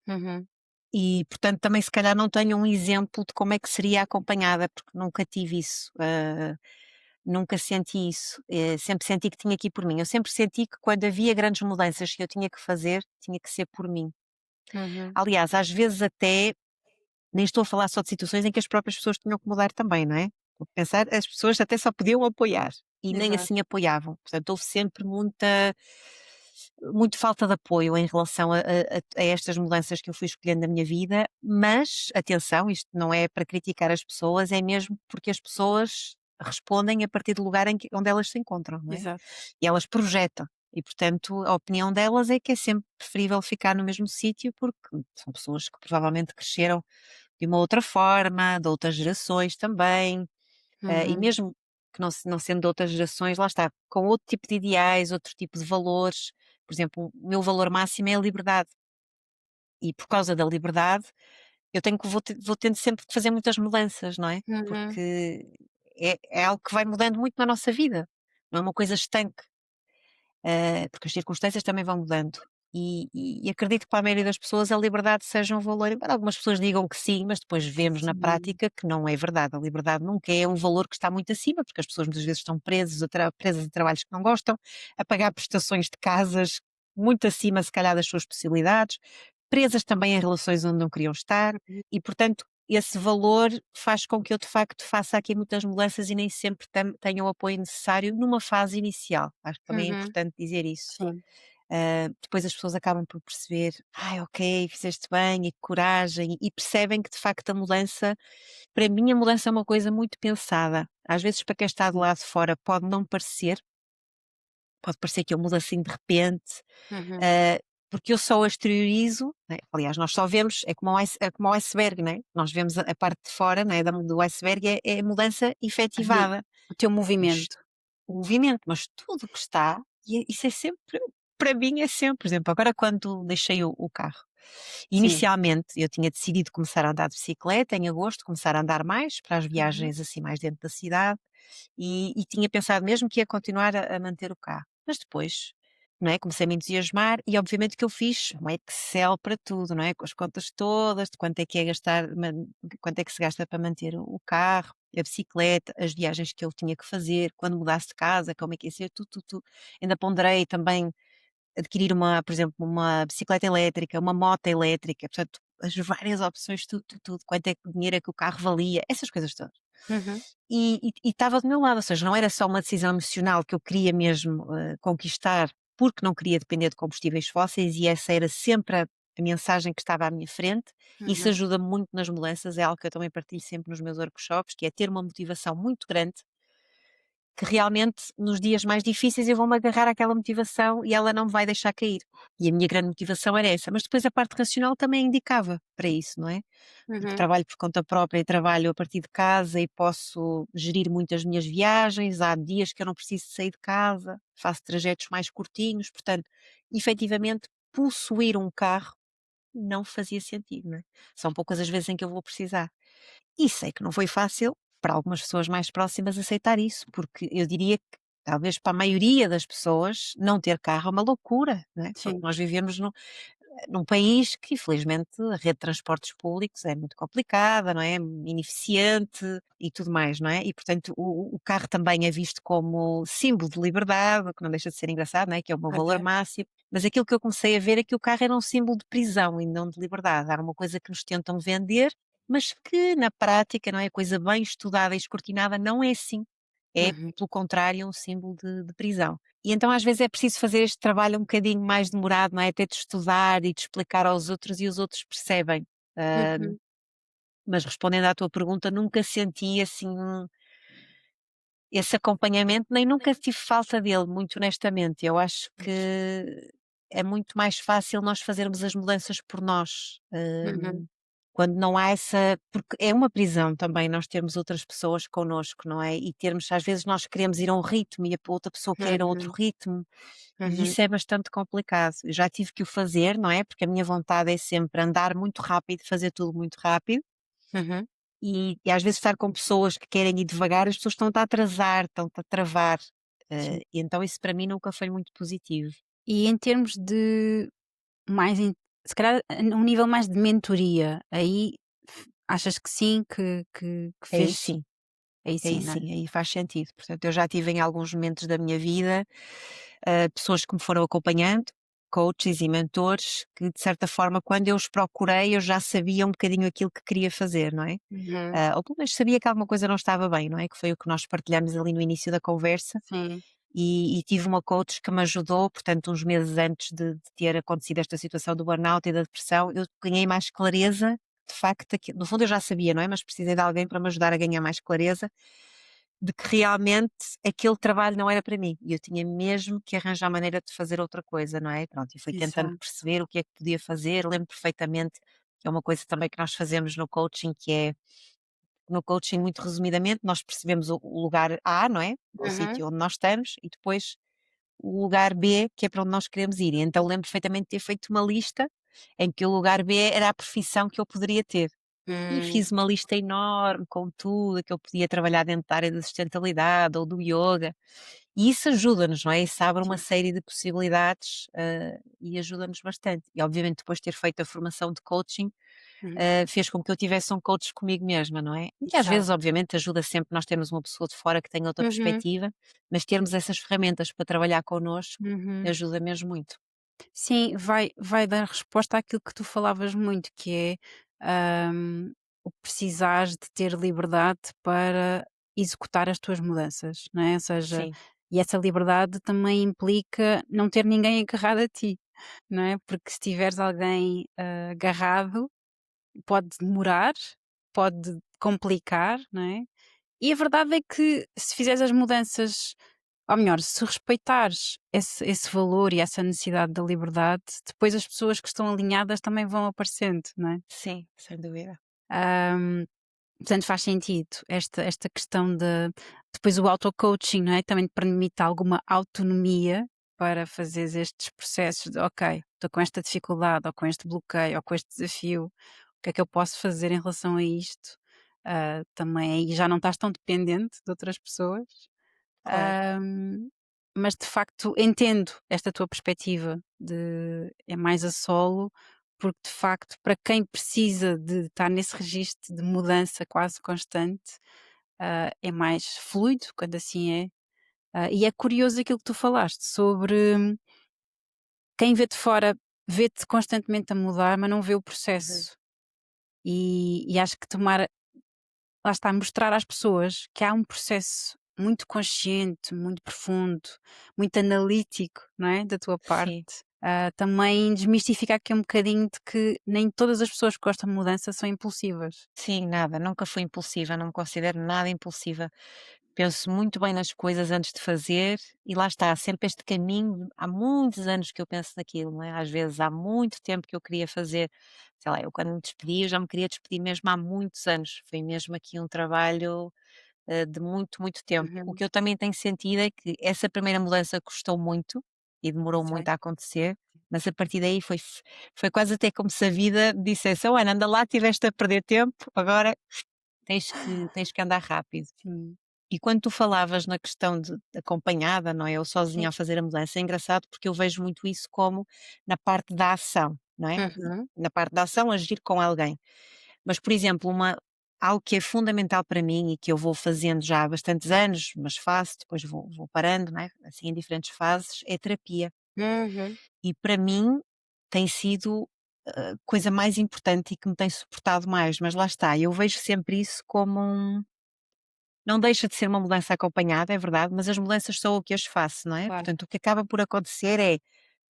uhum, E, portanto, também se calhar não tenho um exemplo de como é que seria acompanhada, porque nunca tive isso. Nunca senti isso, sempre senti que tinha que ir por mim. Eu sempre senti que quando havia grandes mudanças que eu tinha que fazer, tinha que ser por mim. uhum. Aliás, às vezes até, nem estou a falar só de situações em que as próprias pessoas tinham que mudar também, não é? Estou a pensar, as pessoas até só podiam apoiar e nem Exato. assim apoiavam. Portanto, houve sempre muita muito falta de apoio em relação a estas mudanças que eu fui escolhendo na minha vida, mas atenção, isto não é para criticar as pessoas, é mesmo porque as pessoas respondem a partir do lugar onde elas se encontram, não é? Exato. E elas projetam. E, portanto, a opinião delas é que é sempre preferível ficar no mesmo sítio, porque são pessoas que provavelmente cresceram de uma outra forma, de outras gerações também, e Uhum, mesmo que não sendo de outras gerações, lá está, com outro tipo de ideais, outro tipo de valores. Por exemplo, o meu valor máximo é a liberdade. E por causa da liberdade, eu tenho que vou tendo sempre que fazer muitas mudanças, não é? uhum, Porque é algo que vai mudando muito na nossa vida, não é uma coisa estanque, porque as circunstâncias também vão mudando. E acredito que para a maioria das pessoas a liberdade seja um valor, embora algumas pessoas digam que sim, mas depois vemos na sim, prática que não é verdade. A liberdade nunca é um valor que está muito acima, porque as pessoas muitas vezes estão presas a trabalhos que não gostam, a pagar prestações de casas muito acima, se calhar, das suas possibilidades, presas também em relações onde não queriam estar, uhum, e portanto esse valor faz com que eu de facto faça aqui muitas mudanças e nem sempre tenha o apoio necessário numa fase inicial. Acho que também é uhum, importante dizer isso. sim, Depois as pessoas acabam por perceber, ai, ok, fizeste bem, e que coragem, e percebem que de facto a mudança, para mim a mudança é uma coisa muito pensada. Às vezes para quem está do sim, lado de fora pode parecer que eu mudo assim de repente, uhum, ah, porque eu só a exteriorizo, né, aliás, nós só vemos, é como o iceberg, né? Nós vemos a parte de fora, né, do iceberg é a mudança uhum. efetivada, O teu mas movimento. o movimento, mas tudo o que está, isso é sempre, para mim é sempre, por exemplo, agora quando deixei o carro, Sim, inicialmente eu tinha decidido começar a andar de bicicleta em agosto, começar a andar mais para as uhum, viagens assim mais dentro da cidade, e tinha pensado mesmo que ia continuar a manter o carro. Mas depois, não é, comecei a me entusiasmar e obviamente que eu fiz um Excel para tudo, não é, com as contas todas, de quanto é que é gastar, quanto é que se gasta para manter o carro, a bicicleta, as viagens que eu tinha que fazer, quando mudasse de casa, como é que ia ser, tudo, tudo, tudo. Ainda ponderei também adquirir por exemplo, uma bicicleta elétrica, uma moto elétrica, portanto, as várias opções, tudo, tudo, tudo, quanto é que o dinheiro é que o carro valia, essas coisas todas. uhum, E estava do meu lado, ou seja, não era só uma decisão emocional que eu queria mesmo conquistar, porque não queria depender de combustíveis fósseis, e essa era sempre a mensagem que estava à minha frente. Isso uhum, ajuda muito nas mudanças, é algo que eu também partilho sempre nos meus workshops, que é ter uma motivação muito grande, que realmente nos dias mais difíceis eu vou-me agarrar àquela motivação e ela não me vai deixar cair. E a minha grande motivação era essa, mas depois a parte racional também indicava para isso, não é? Porque uhum, trabalho por conta própria e trabalho a partir de casa e posso gerir muito as minhas viagens, há dias que eu não preciso de sair de casa, faço trajetos mais curtinhos, portanto, efetivamente, possuir um carro não fazia sentido, não é? São poucas as vezes em que eu vou precisar. E sei que não foi fácil para algumas pessoas mais próximas aceitar isso, porque eu diria que talvez para a maioria das pessoas não ter carro é uma loucura, não é? Porque sim, nós vivemos num país que infelizmente a rede de transportes públicos é muito complicada, não é? Ineficiente e tudo mais, não é? E portanto o carro também é visto como símbolo de liberdade, o que não deixa de ser engraçado, não é? Que é o meu valor verdade. máximo. Mas aquilo que eu comecei a ver é que o carro era um símbolo de prisão e não de liberdade. Era uma coisa que nos tentam vender, mas que na prática, não é? Coisa bem estudada e escrutinada, não é assim. É, Uhum, pelo contrário, um símbolo de prisão. E então às vezes é preciso fazer este trabalho um bocadinho mais demorado, não é? Até de estudar e de explicar aos outros e os outros percebem. Ah, uhum, mas respondendo à tua pergunta, nunca senti assim esse acompanhamento, nem nunca tive falta dele, muito honestamente. Eu acho pois, que é muito mais fácil nós fazermos as mudanças por nós. uhum, Quando não há essa. Porque é uma prisão também nós termos outras pessoas connosco, não é? E termos, às vezes, nós queremos ir a um ritmo e a outra pessoa quer ir a outro uhum, ritmo. E uhum, isso é bastante complicado. Eu já tive que o fazer, não é? Porque a minha vontade é sempre andar muito rápido, fazer tudo muito rápido. uhum, E às vezes estar com pessoas que querem ir devagar, as pessoas estão-te a atrasar, estão-te a travar. sim. E então isso para mim nunca foi muito positivo. E em termos de mais se calhar um nível mais de mentoria, aí achas que sim, que Aí fez sim, aí aí sim, não é? sim, aí faz sentido. Portanto, eu já tive em alguns momentos da minha vida pessoas que me foram acompanhando, coaches e mentores, que de certa forma, quando eu os procurei, eu já sabia um bocadinho aquilo que queria fazer, não é? Uhum, Ou pelo menos sabia que alguma coisa não estava bem, não é? Que foi o que nós partilhamos ali no início da conversa. sim, e tive uma coach que me ajudou, portanto, uns meses antes de ter acontecido esta situação do burnout e da depressão, eu ganhei mais clareza, de facto, no fundo eu já sabia, não é? Mas precisei de alguém para me ajudar a ganhar mais clareza de que realmente aquele trabalho não era para mim. E eu tinha mesmo que arranjar maneira de fazer outra coisa, não é? Pronto, e fui tentando Exato. perceber o que é que podia fazer. Lembro perfeitamente que é uma coisa também que nós fazemos no coaching, que é no coaching, muito resumidamente, nós percebemos o lugar A, não é? O Uhum. sítio onde nós estamos, e depois o lugar B, que é para onde nós queremos ir. E então lembro perfeitamente de ter feito uma lista em que o lugar B era a profissão que eu poderia ter. E Hum, fiz uma lista enorme com tudo que eu podia trabalhar dentro da área da sustentabilidade ou do yoga. E isso ajuda-nos, não é? Isso abre uma sim. série de possibilidades, e ajuda-nos bastante. E obviamente depois de ter feito a formação de coaching, Uhum. fez com que eu tivesse um coach comigo mesma, não é? E às vezes, Exato. obviamente, ajuda sempre nós termos uma pessoa de fora que tenha outra Uhum. perspectiva, mas termos essas ferramentas para trabalhar connosco Uhum. ajuda mesmo muito. Sim, vai dar resposta àquilo que tu falavas muito, que é, o precisares de ter liberdade para executar as tuas mudanças, não é? Ou seja, Sim, e essa liberdade também implica não ter ninguém agarrado a ti, não é? Porque se tiveres alguém, agarrado, pode demorar, pode complicar, não é? E a verdade é que se fizeres as mudanças, ou melhor, se respeitares esse valor e essa necessidade da liberdade, depois as pessoas que estão alinhadas também vão aparecendo, não é? sim, sem dúvida. Ahm, Portanto, faz sentido esta questão de depois o auto-coaching, não é? Também te permite alguma autonomia para fazeres estes processos de ok, estou com esta dificuldade, ou com este bloqueio, ou com este desafio, o que é que eu posso fazer em relação a isto? Também aí já não estás tão dependente de outras pessoas. Claro. Mas de facto entendo esta tua perspectiva de é mais a solo, porque de facto para quem precisa de estar nesse registro de mudança quase constante, é mais fluido quando assim é. E é curioso aquilo que tu falaste sobre quem vê de fora vê-te constantemente a mudar, mas não vê o Uhum. processo. E acho que tomar lá está, mostrar às pessoas que há um processo muito consciente, muito profundo, muito analítico, não é, da tua parte, Sim. também desmistificar aqui um bocadinho de que nem todas as pessoas que gostam de mudança são impulsivas. Sim, nada, nunca fui impulsiva, não me considero nada impulsiva. Penso muito bem nas coisas antes de fazer e lá está, sempre este caminho, há muitos anos que eu penso naquilo, não é? Às vezes há muito tempo que eu queria fazer, sei lá, eu quando me despedi, eu já me queria despedir mesmo há muitos anos. Foi mesmo aqui um trabalho, de muito, muito tempo. O Uhum, que eu também tenho sentido é que essa primeira mudança custou muito e demorou muito sei. a acontecer, mas a partir daí foi quase até como se a vida dissesse: "Oh Ana, anda lá, tiveste a perder tempo, agora tens que andar rápido". Sim, E quando tu falavas na questão de acompanhada, não é, ou sim. sozinha a fazer a mudança, é engraçado porque eu vejo muito isso como na parte da ação, não é? Uhum, Na parte da ação, agir com alguém. Mas, por exemplo, algo que é fundamental para mim e que eu vou fazendo já há bastantes anos, mas faço, depois vou parando, não é? Assim, em diferentes fases, é terapia. uhum, E para mim tem sido a coisa mais importante e que me tem suportado mais, mas lá está, eu vejo sempre isso como não deixa de ser uma mudança acompanhada, é verdade, mas as mudanças sou o que as faço, não é? claro. Portanto, o que acaba por acontecer é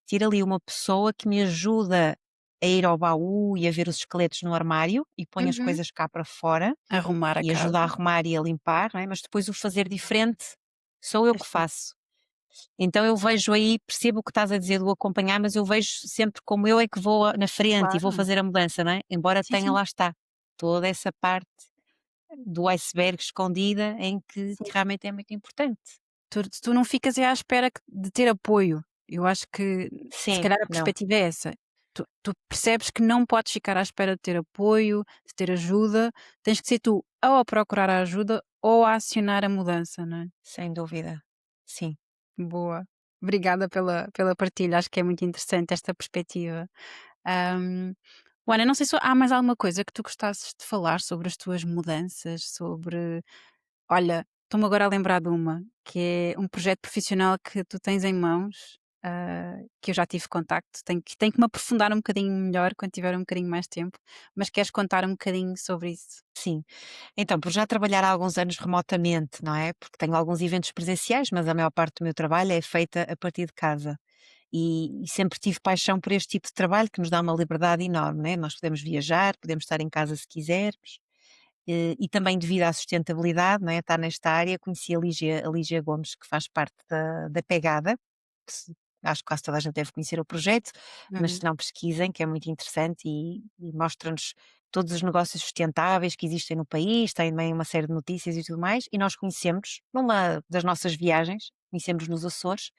ter ali uma pessoa que me ajuda a ir ao baú e a ver os esqueletos no armário e põe as Uhum. coisas cá para fora Arrumar a e ajuda a casa. arrumar e a limpar, não é? Mas depois o fazer diferente sou eu És que tu. faço. Então eu vejo aí, percebo o que estás a dizer do acompanhar, mas eu vejo sempre como eu é que vou na frente e vou Claro. fazer a mudança, não é? Embora Sim, tenha sim, lá está, toda essa parte do iceberg escondida em que sim. realmente é muito importante. Tu não ficas é à espera de ter apoio. Eu acho que se Sim, calhar a não, perspectiva é essa. Tu percebes que não podes ficar à espera de ter apoio, de ter ajuda, tens que ser tu ou a procurar a ajuda ou a acionar a mudança, não é? sem dúvida. Sim. Boa. Obrigada pela partilha, acho que é muito interessante esta perspectiva. Hum, Luana, não sei se há mais alguma coisa que tu gostasses de falar sobre as tuas mudanças, sobre olha, estou-me agora a lembrar de uma, que é um projeto profissional que tu tens em mãos, que eu já tive contacto. Tenho que me aprofundar um bocadinho melhor quando tiver um bocadinho mais tempo, mas queres contar um bocadinho sobre isso? Sim. Então, por já trabalhar há alguns anos remotamente, não é? Porque tenho alguns eventos presenciais, mas a maior parte do meu trabalho é feita a partir de casa. E sempre tive paixão por este tipo de trabalho que nos dá uma liberdade enorme, né? Nós podemos viajar, podemos estar em casa se quisermos, e também devido à sustentabilidade, não é? Estar nesta área, conheci a Lígia Gomes, que faz parte da Pegada, que acho que quase toda a gente deve conhecer o projeto, mas Uhum, se não pesquisem, que é muito interessante e mostra-nos todos os negócios sustentáveis que existem no país, tem também uma série de notícias e tudo mais, e nós conhecemos, numa das nossas viagens, conhecemos nos Açores,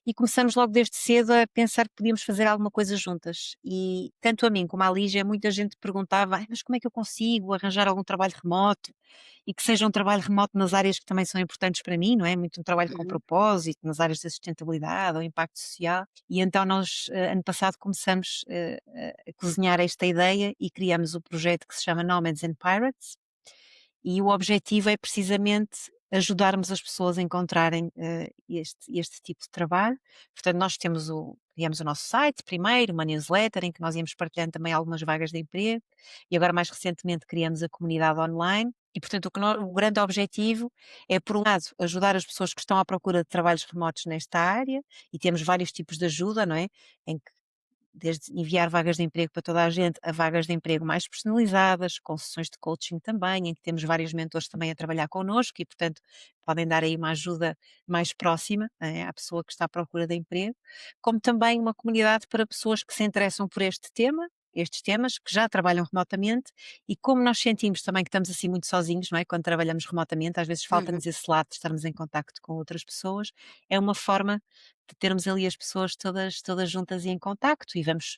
e começamos logo desde cedo a pensar que podíamos fazer alguma coisa juntas. E tanto a mim como à Lígia, muita gente perguntava: "Ai, mas como é que eu consigo arranjar algum trabalho remoto?" E que seja um trabalho remoto nas áreas que também são importantes para mim, não é? Muito um trabalho com uhum, propósito, nas áreas da sustentabilidade ou impacto social. E então nós, ano passado, começamos a cozinhar esta ideia e criamos o projeto que se chama Nomads and Pirates, e o objetivo é precisamente ajudarmos as pessoas a encontrarem, este tipo de trabalho. Portanto, nós criamos o nosso site primeiro, uma newsletter em que nós íamos partilhando também algumas vagas de emprego, e agora mais recentemente criamos a comunidade online. E portanto o grande objetivo é, por um lado, ajudar as pessoas que estão à procura de trabalhos remotos nesta área, e temos vários tipos de ajuda, não é? Em que desde enviar vagas de emprego para toda a gente, a vagas de emprego mais personalizadas, com sessões de coaching também, em que temos vários mentores também a trabalhar connosco e, portanto, podem dar aí uma ajuda mais próxima, à pessoa que está à procura de emprego, como também uma comunidade para pessoas que se interessam por este tema, estes temas, que já trabalham remotamente, e como nós sentimos também que estamos assim muito sozinhos, não é? Quando trabalhamos remotamente, às vezes uhum. falta-nos esse lado de estarmos em contacto com outras pessoas, é uma forma de termos ali as pessoas todas juntas e em contacto, e vamos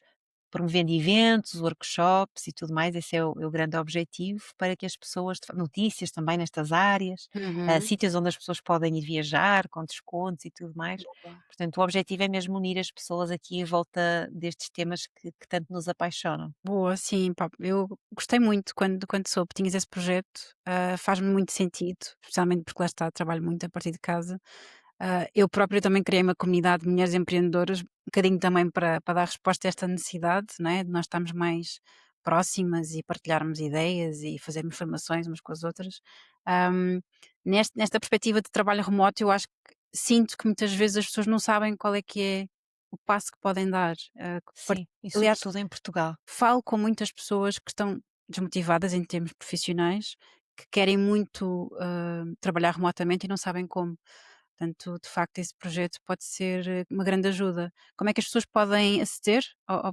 promovendo eventos, workshops e tudo mais. Esse é o grande objetivo, para que as pessoas, notícias também nestas áreas, Uhum. sítios onde as pessoas podem ir viajar com descontos e tudo mais. Boa. Portanto, o objetivo é mesmo unir as pessoas aqui em volta destes temas que tanto nos apaixonam. Boa, sim, pá, eu gostei muito quando soube que tinhas esse projeto, faz-me muito sentido, especialmente porque lá está, trabalho muito a partir de casa. Eu própria também criei uma comunidade de mulheres empreendedoras, um bocadinho também para dar resposta a esta necessidade, não é, de nós estarmos mais próximas e partilharmos ideias e fazermos formações umas com as outras. Ahm, nesta perspectiva de trabalho remoto, eu acho que sinto que muitas vezes as pessoas não sabem qual é que é o passo que podem dar. Sim, e Aliás, sobretudo em Portugal. falo com muitas pessoas que estão desmotivadas em termos profissionais, que querem muito, trabalhar remotamente e não sabem como. Portanto, de facto, esse projeto pode ser uma grande ajuda. Como é que as pessoas podem aceder a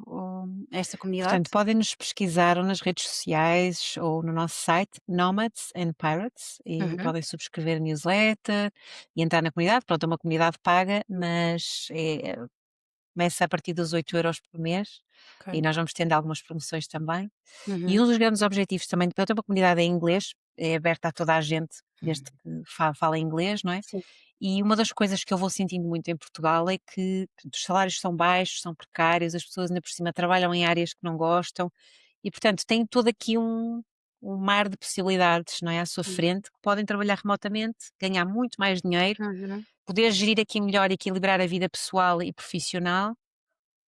esta comunidade? Portanto, podem-nos pesquisar ou nas redes sociais ou no nosso site, Nomads and Pirates, e Uhum, podem subscrever a newsletter e entrar na comunidade. Pronto, é uma comunidade paga, mas começa a partir dos 8 € por mês, e ok. nós vamos tendo algumas promoções também. E Uhum, um dos grandes objetivos também, pronto, é uma comunidade em inglês, é aberta a toda a gente, desde uhum. que fala inglês, não é? Sim. E uma das coisas que eu vou sentindo muito em Portugal é que os salários são baixos, são precários, as pessoas ainda por cima trabalham em áreas que não gostam, e portanto têm todo aqui um mar de possibilidades, não é, à sua Hum. frente, que podem trabalhar remotamente, ganhar muito mais dinheiro, Uhum, poder gerir aqui melhor e equilibrar a vida pessoal e profissional,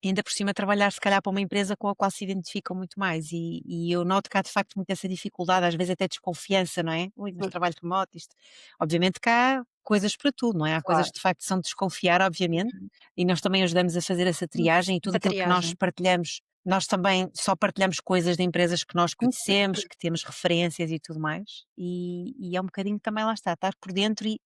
e ainda por cima trabalhar se calhar para uma empresa com a qual se identificam muito mais, e eu noto que há de facto muito essa dificuldade, às vezes até desconfiança, não é? "Ui, mas sim, trabalho remoto, isto", obviamente que há coisas para tudo, não é? Há coisas claro. que de facto são de desconfiar, obviamente, Uhum. e nós também ajudamos a fazer essa triagem, e tudo Da aquilo que nós triagem. partilhamos, nós também só partilhamos coisas de empresas que nós conhecemos, que temos referências e tudo mais, e é um bocadinho também, lá está, estar por dentro e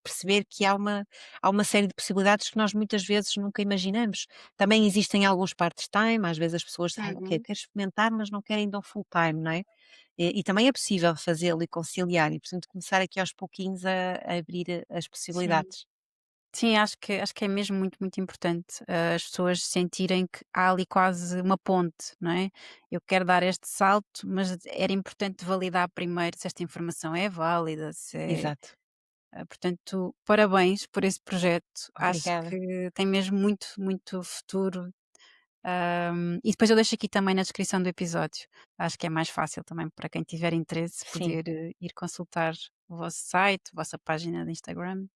perceber que há uma série de possibilidades que nós muitas vezes nunca imaginamos. Também existem alguns part-time, às vezes as pessoas dizem: "Ok, Uhum, quero experimentar, mas não querem dar full-time", não é? E também é possível fazê-lo e conciliar, e portanto começar aqui aos pouquinhos a abrir as sim. possibilidades. Sim, acho que é mesmo muito, muito importante, as pessoas sentirem que há ali quase uma ponte, não é? Eu quero dar este salto, mas era importante validar primeiro se esta informação é válida, se é Exato. portanto, parabéns por esse projeto. Acho Obrigada. que tem mesmo muito, muito futuro. E depois eu deixo aqui também na descrição do episódio. Acho que é mais fácil também para quem tiver interesse Sim. poder ir consultar o vosso site, a vossa página de Instagram.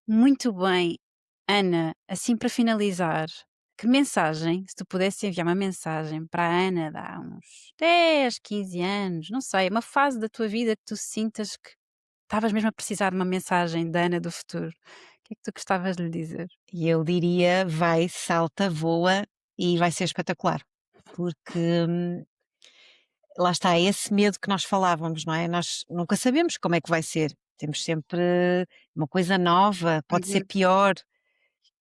Muito bem. Ana, assim para finalizar, que mensagem, se tu pudesse enviar uma mensagem para a Ana de há uns 10, 15 anos, não sei, uma fase da tua vida que tu sintas que estavas mesmo a precisar de uma mensagem da Ana do futuro, o que é que tu gostavas de lhe dizer? E eu diria: vai, salta, voa e vai ser espetacular. Porque lá está, é esse medo que nós falávamos, não é? Nós nunca sabemos como é que vai ser. Temos sempre uma coisa nova, pode ser Uhum, pior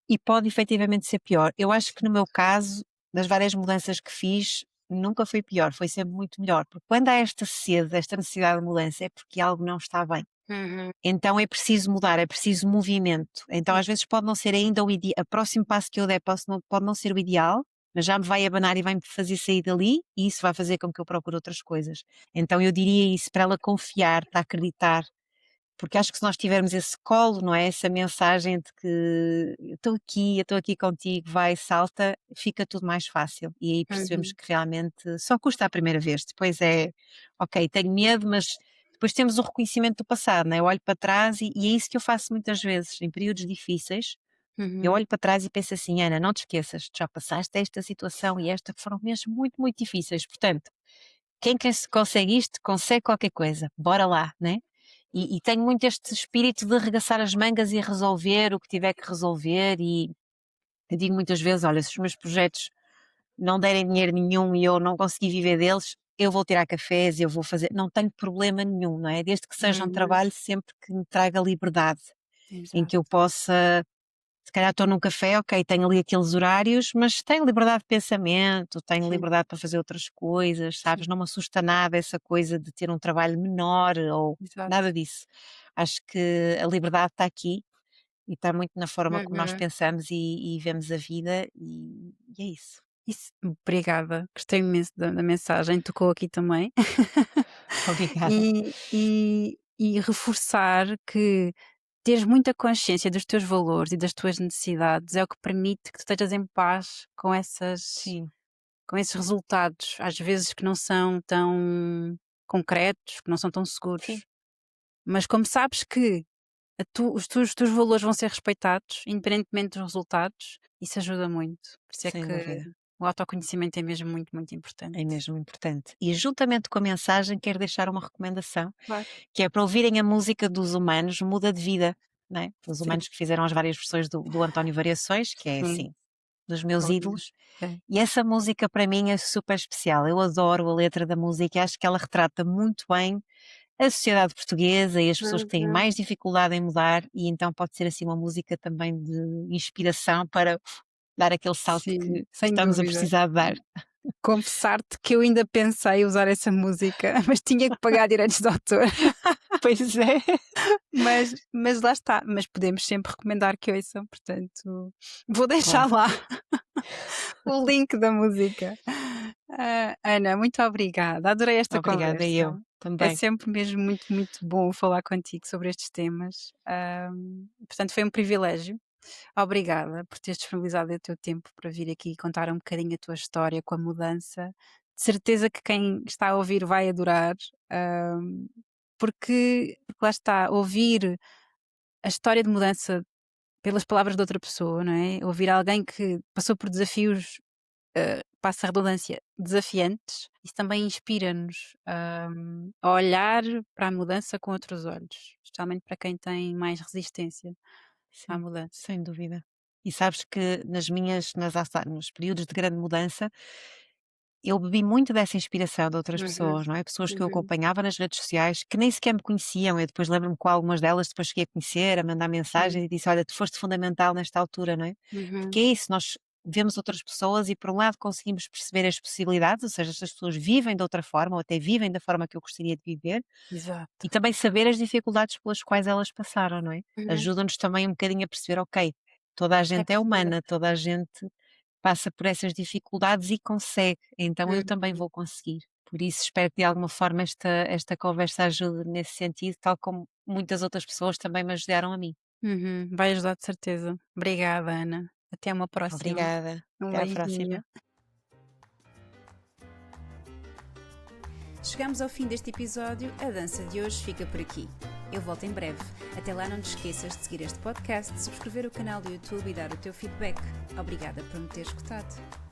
e pode efetivamente ser pior. Eu acho que no meu caso, das várias mudanças que fiz, nunca foi pior, foi sempre muito melhor. Porque quando há esta sede, esta necessidade de mudança, é porque algo não está bem. uhum, Então é preciso mudar, é preciso movimento. Então às isso, vezes pode não ser ainda o próximo passo que eu der pode não ser o ideal, mas já me vai abanar e vai-me fazer sair dali e isso vai fazer com que eu procure outras coisas. Então eu diria isso para ela confiar, para acreditar, porque acho que se nós tivermos esse colo, não é? Essa mensagem de que eu estou aqui contigo, vai, salta, fica tudo mais fácil. E aí percebemos uhum, que realmente só custa a primeira vez. Depois é, ok, tenho medo, mas depois temos o reconhecimento do passado, não é? Eu olho para trás e é isso que eu faço muitas vezes, em períodos difíceis. Eu uhum, olho para trás e penso assim, Ana, não te esqueças, tu já passaste esta situação e esta que foram mesmo muito, muito difíceis. Portanto, quem se consegue isto, consegue qualquer coisa. Bora lá, né? E tenho muito este espírito de arregaçar as mangas e resolver o que tiver que resolver. E eu digo muitas vezes: olha, se os meus projetos não derem dinheiro nenhum e eu não conseguir viver deles, eu vou tirar cafés, eu vou fazer. Não tenho problema nenhum, não é? Desde que seja um uhum, trabalho sempre que me traga liberdade, em que eu exato, possa se calhar estou num café, ok, tenho ali aqueles horários, mas tenho liberdade de pensamento, tenho sim, liberdade para fazer outras coisas, sim, sabes? Não me assusta nada essa coisa de ter um trabalho menor ou exato, nada disso. Acho que a liberdade está aqui e está muito na forma como nós uhum. pensamos e vemos a vida e é isso. Isso, obrigada, gostei imenso da mensagem, tocou aqui também. Obrigada. E reforçar que teres muita consciência dos teus valores e das tuas necessidades é o que permite que tu estejas em paz Sim, com esses resultados, às vezes que não são tão concretos, que não são tão sim, seguros. Mas como sabes que os teus valores vão ser respeitados, independentemente dos resultados, isso ajuda muito. Por isso é sem que dúvida. o autoconhecimento é mesmo muito, muito importante. É mesmo importante. E juntamente com a mensagem, quero deixar uma recomendação Claro. que é para ouvirem a música dos Humanos, Muda de Vida, não é? Os Sim, Humanos que fizeram as várias versões do António Variações, que é sim, assim, dos meus óbvio. ídolos. É. E essa música para mim é super especial. Eu adoro a letra da música e acho que ela retrata muito bem a sociedade portuguesa e as pessoas que têm Uhum. mais dificuldade em mudar, e então pode ser assim uma música também de inspiração para dar aquele salto Sim, que sem estamos a dúvida. precisar de dar. Confessar-te que eu ainda pensei em usar essa música, mas tinha que pagar direitos de autor. Pois é. Mas lá está, mas podemos sempre recomendar que ouçam, portanto, vou deixar Claro. lá o link da música. Ana, muito obrigada, adorei esta Obrigada, conversa. eu É também. sempre mesmo muito, muito bom falar contigo sobre estes temas. Portanto, foi um privilégio. Obrigada por teres disponibilizado o teu tempo para vir aqui contar um bocadinho a tua história com a mudança. De certeza que quem está a ouvir vai adorar, hum, porque lá está, ouvir a história de mudança pelas palavras de outra pessoa, não é? Ouvir alguém que passou por desafios, passa a redundância, desafiantes, isso também inspira-nos, a olhar para a mudança com outros olhos, especialmente para quem tem mais resistência à Sim, mudança. sem dúvida. E sabes que nos períodos de grande mudança, eu bebi muito dessa inspiração de outras Uhum, pessoas, não é? Pessoas que eu uhum, acompanhava nas redes sociais, que nem sequer me conheciam. Eu depois lembro-me com algumas delas, depois cheguei a conhecer, a mandar sim. mensagem e disse: Olha, tu foste fundamental nesta altura, não é? Porque Uhum. é isso, nós vemos outras pessoas e, por um lado, conseguimos perceber as possibilidades, ou seja, estas pessoas vivem de outra forma, ou até vivem da forma que eu gostaria de viver, Exato. e também saber as dificuldades pelas quais elas passaram, não é? Uhum. Ajuda-nos também um bocadinho a perceber, ok, toda a É gente é possível. humana, toda a gente passa por essas dificuldades e consegue, então eu também Uhum. vou conseguir. Por isso espero que de alguma forma esta conversa ajude nesse sentido, tal como muitas outras pessoas também me ajudaram a mim. Uhum. Vai ajudar de certeza. Obrigada, Ana. Até uma próxima. Obrigada, Um até à próxima. beijinho. Chegamos ao fim deste episódio. A dança de hoje fica por aqui. Eu volto em breve. Até lá, não te esqueças de seguir este podcast, subscrever o canal do YouTube e dar o teu feedback. Obrigada por me ter escutado.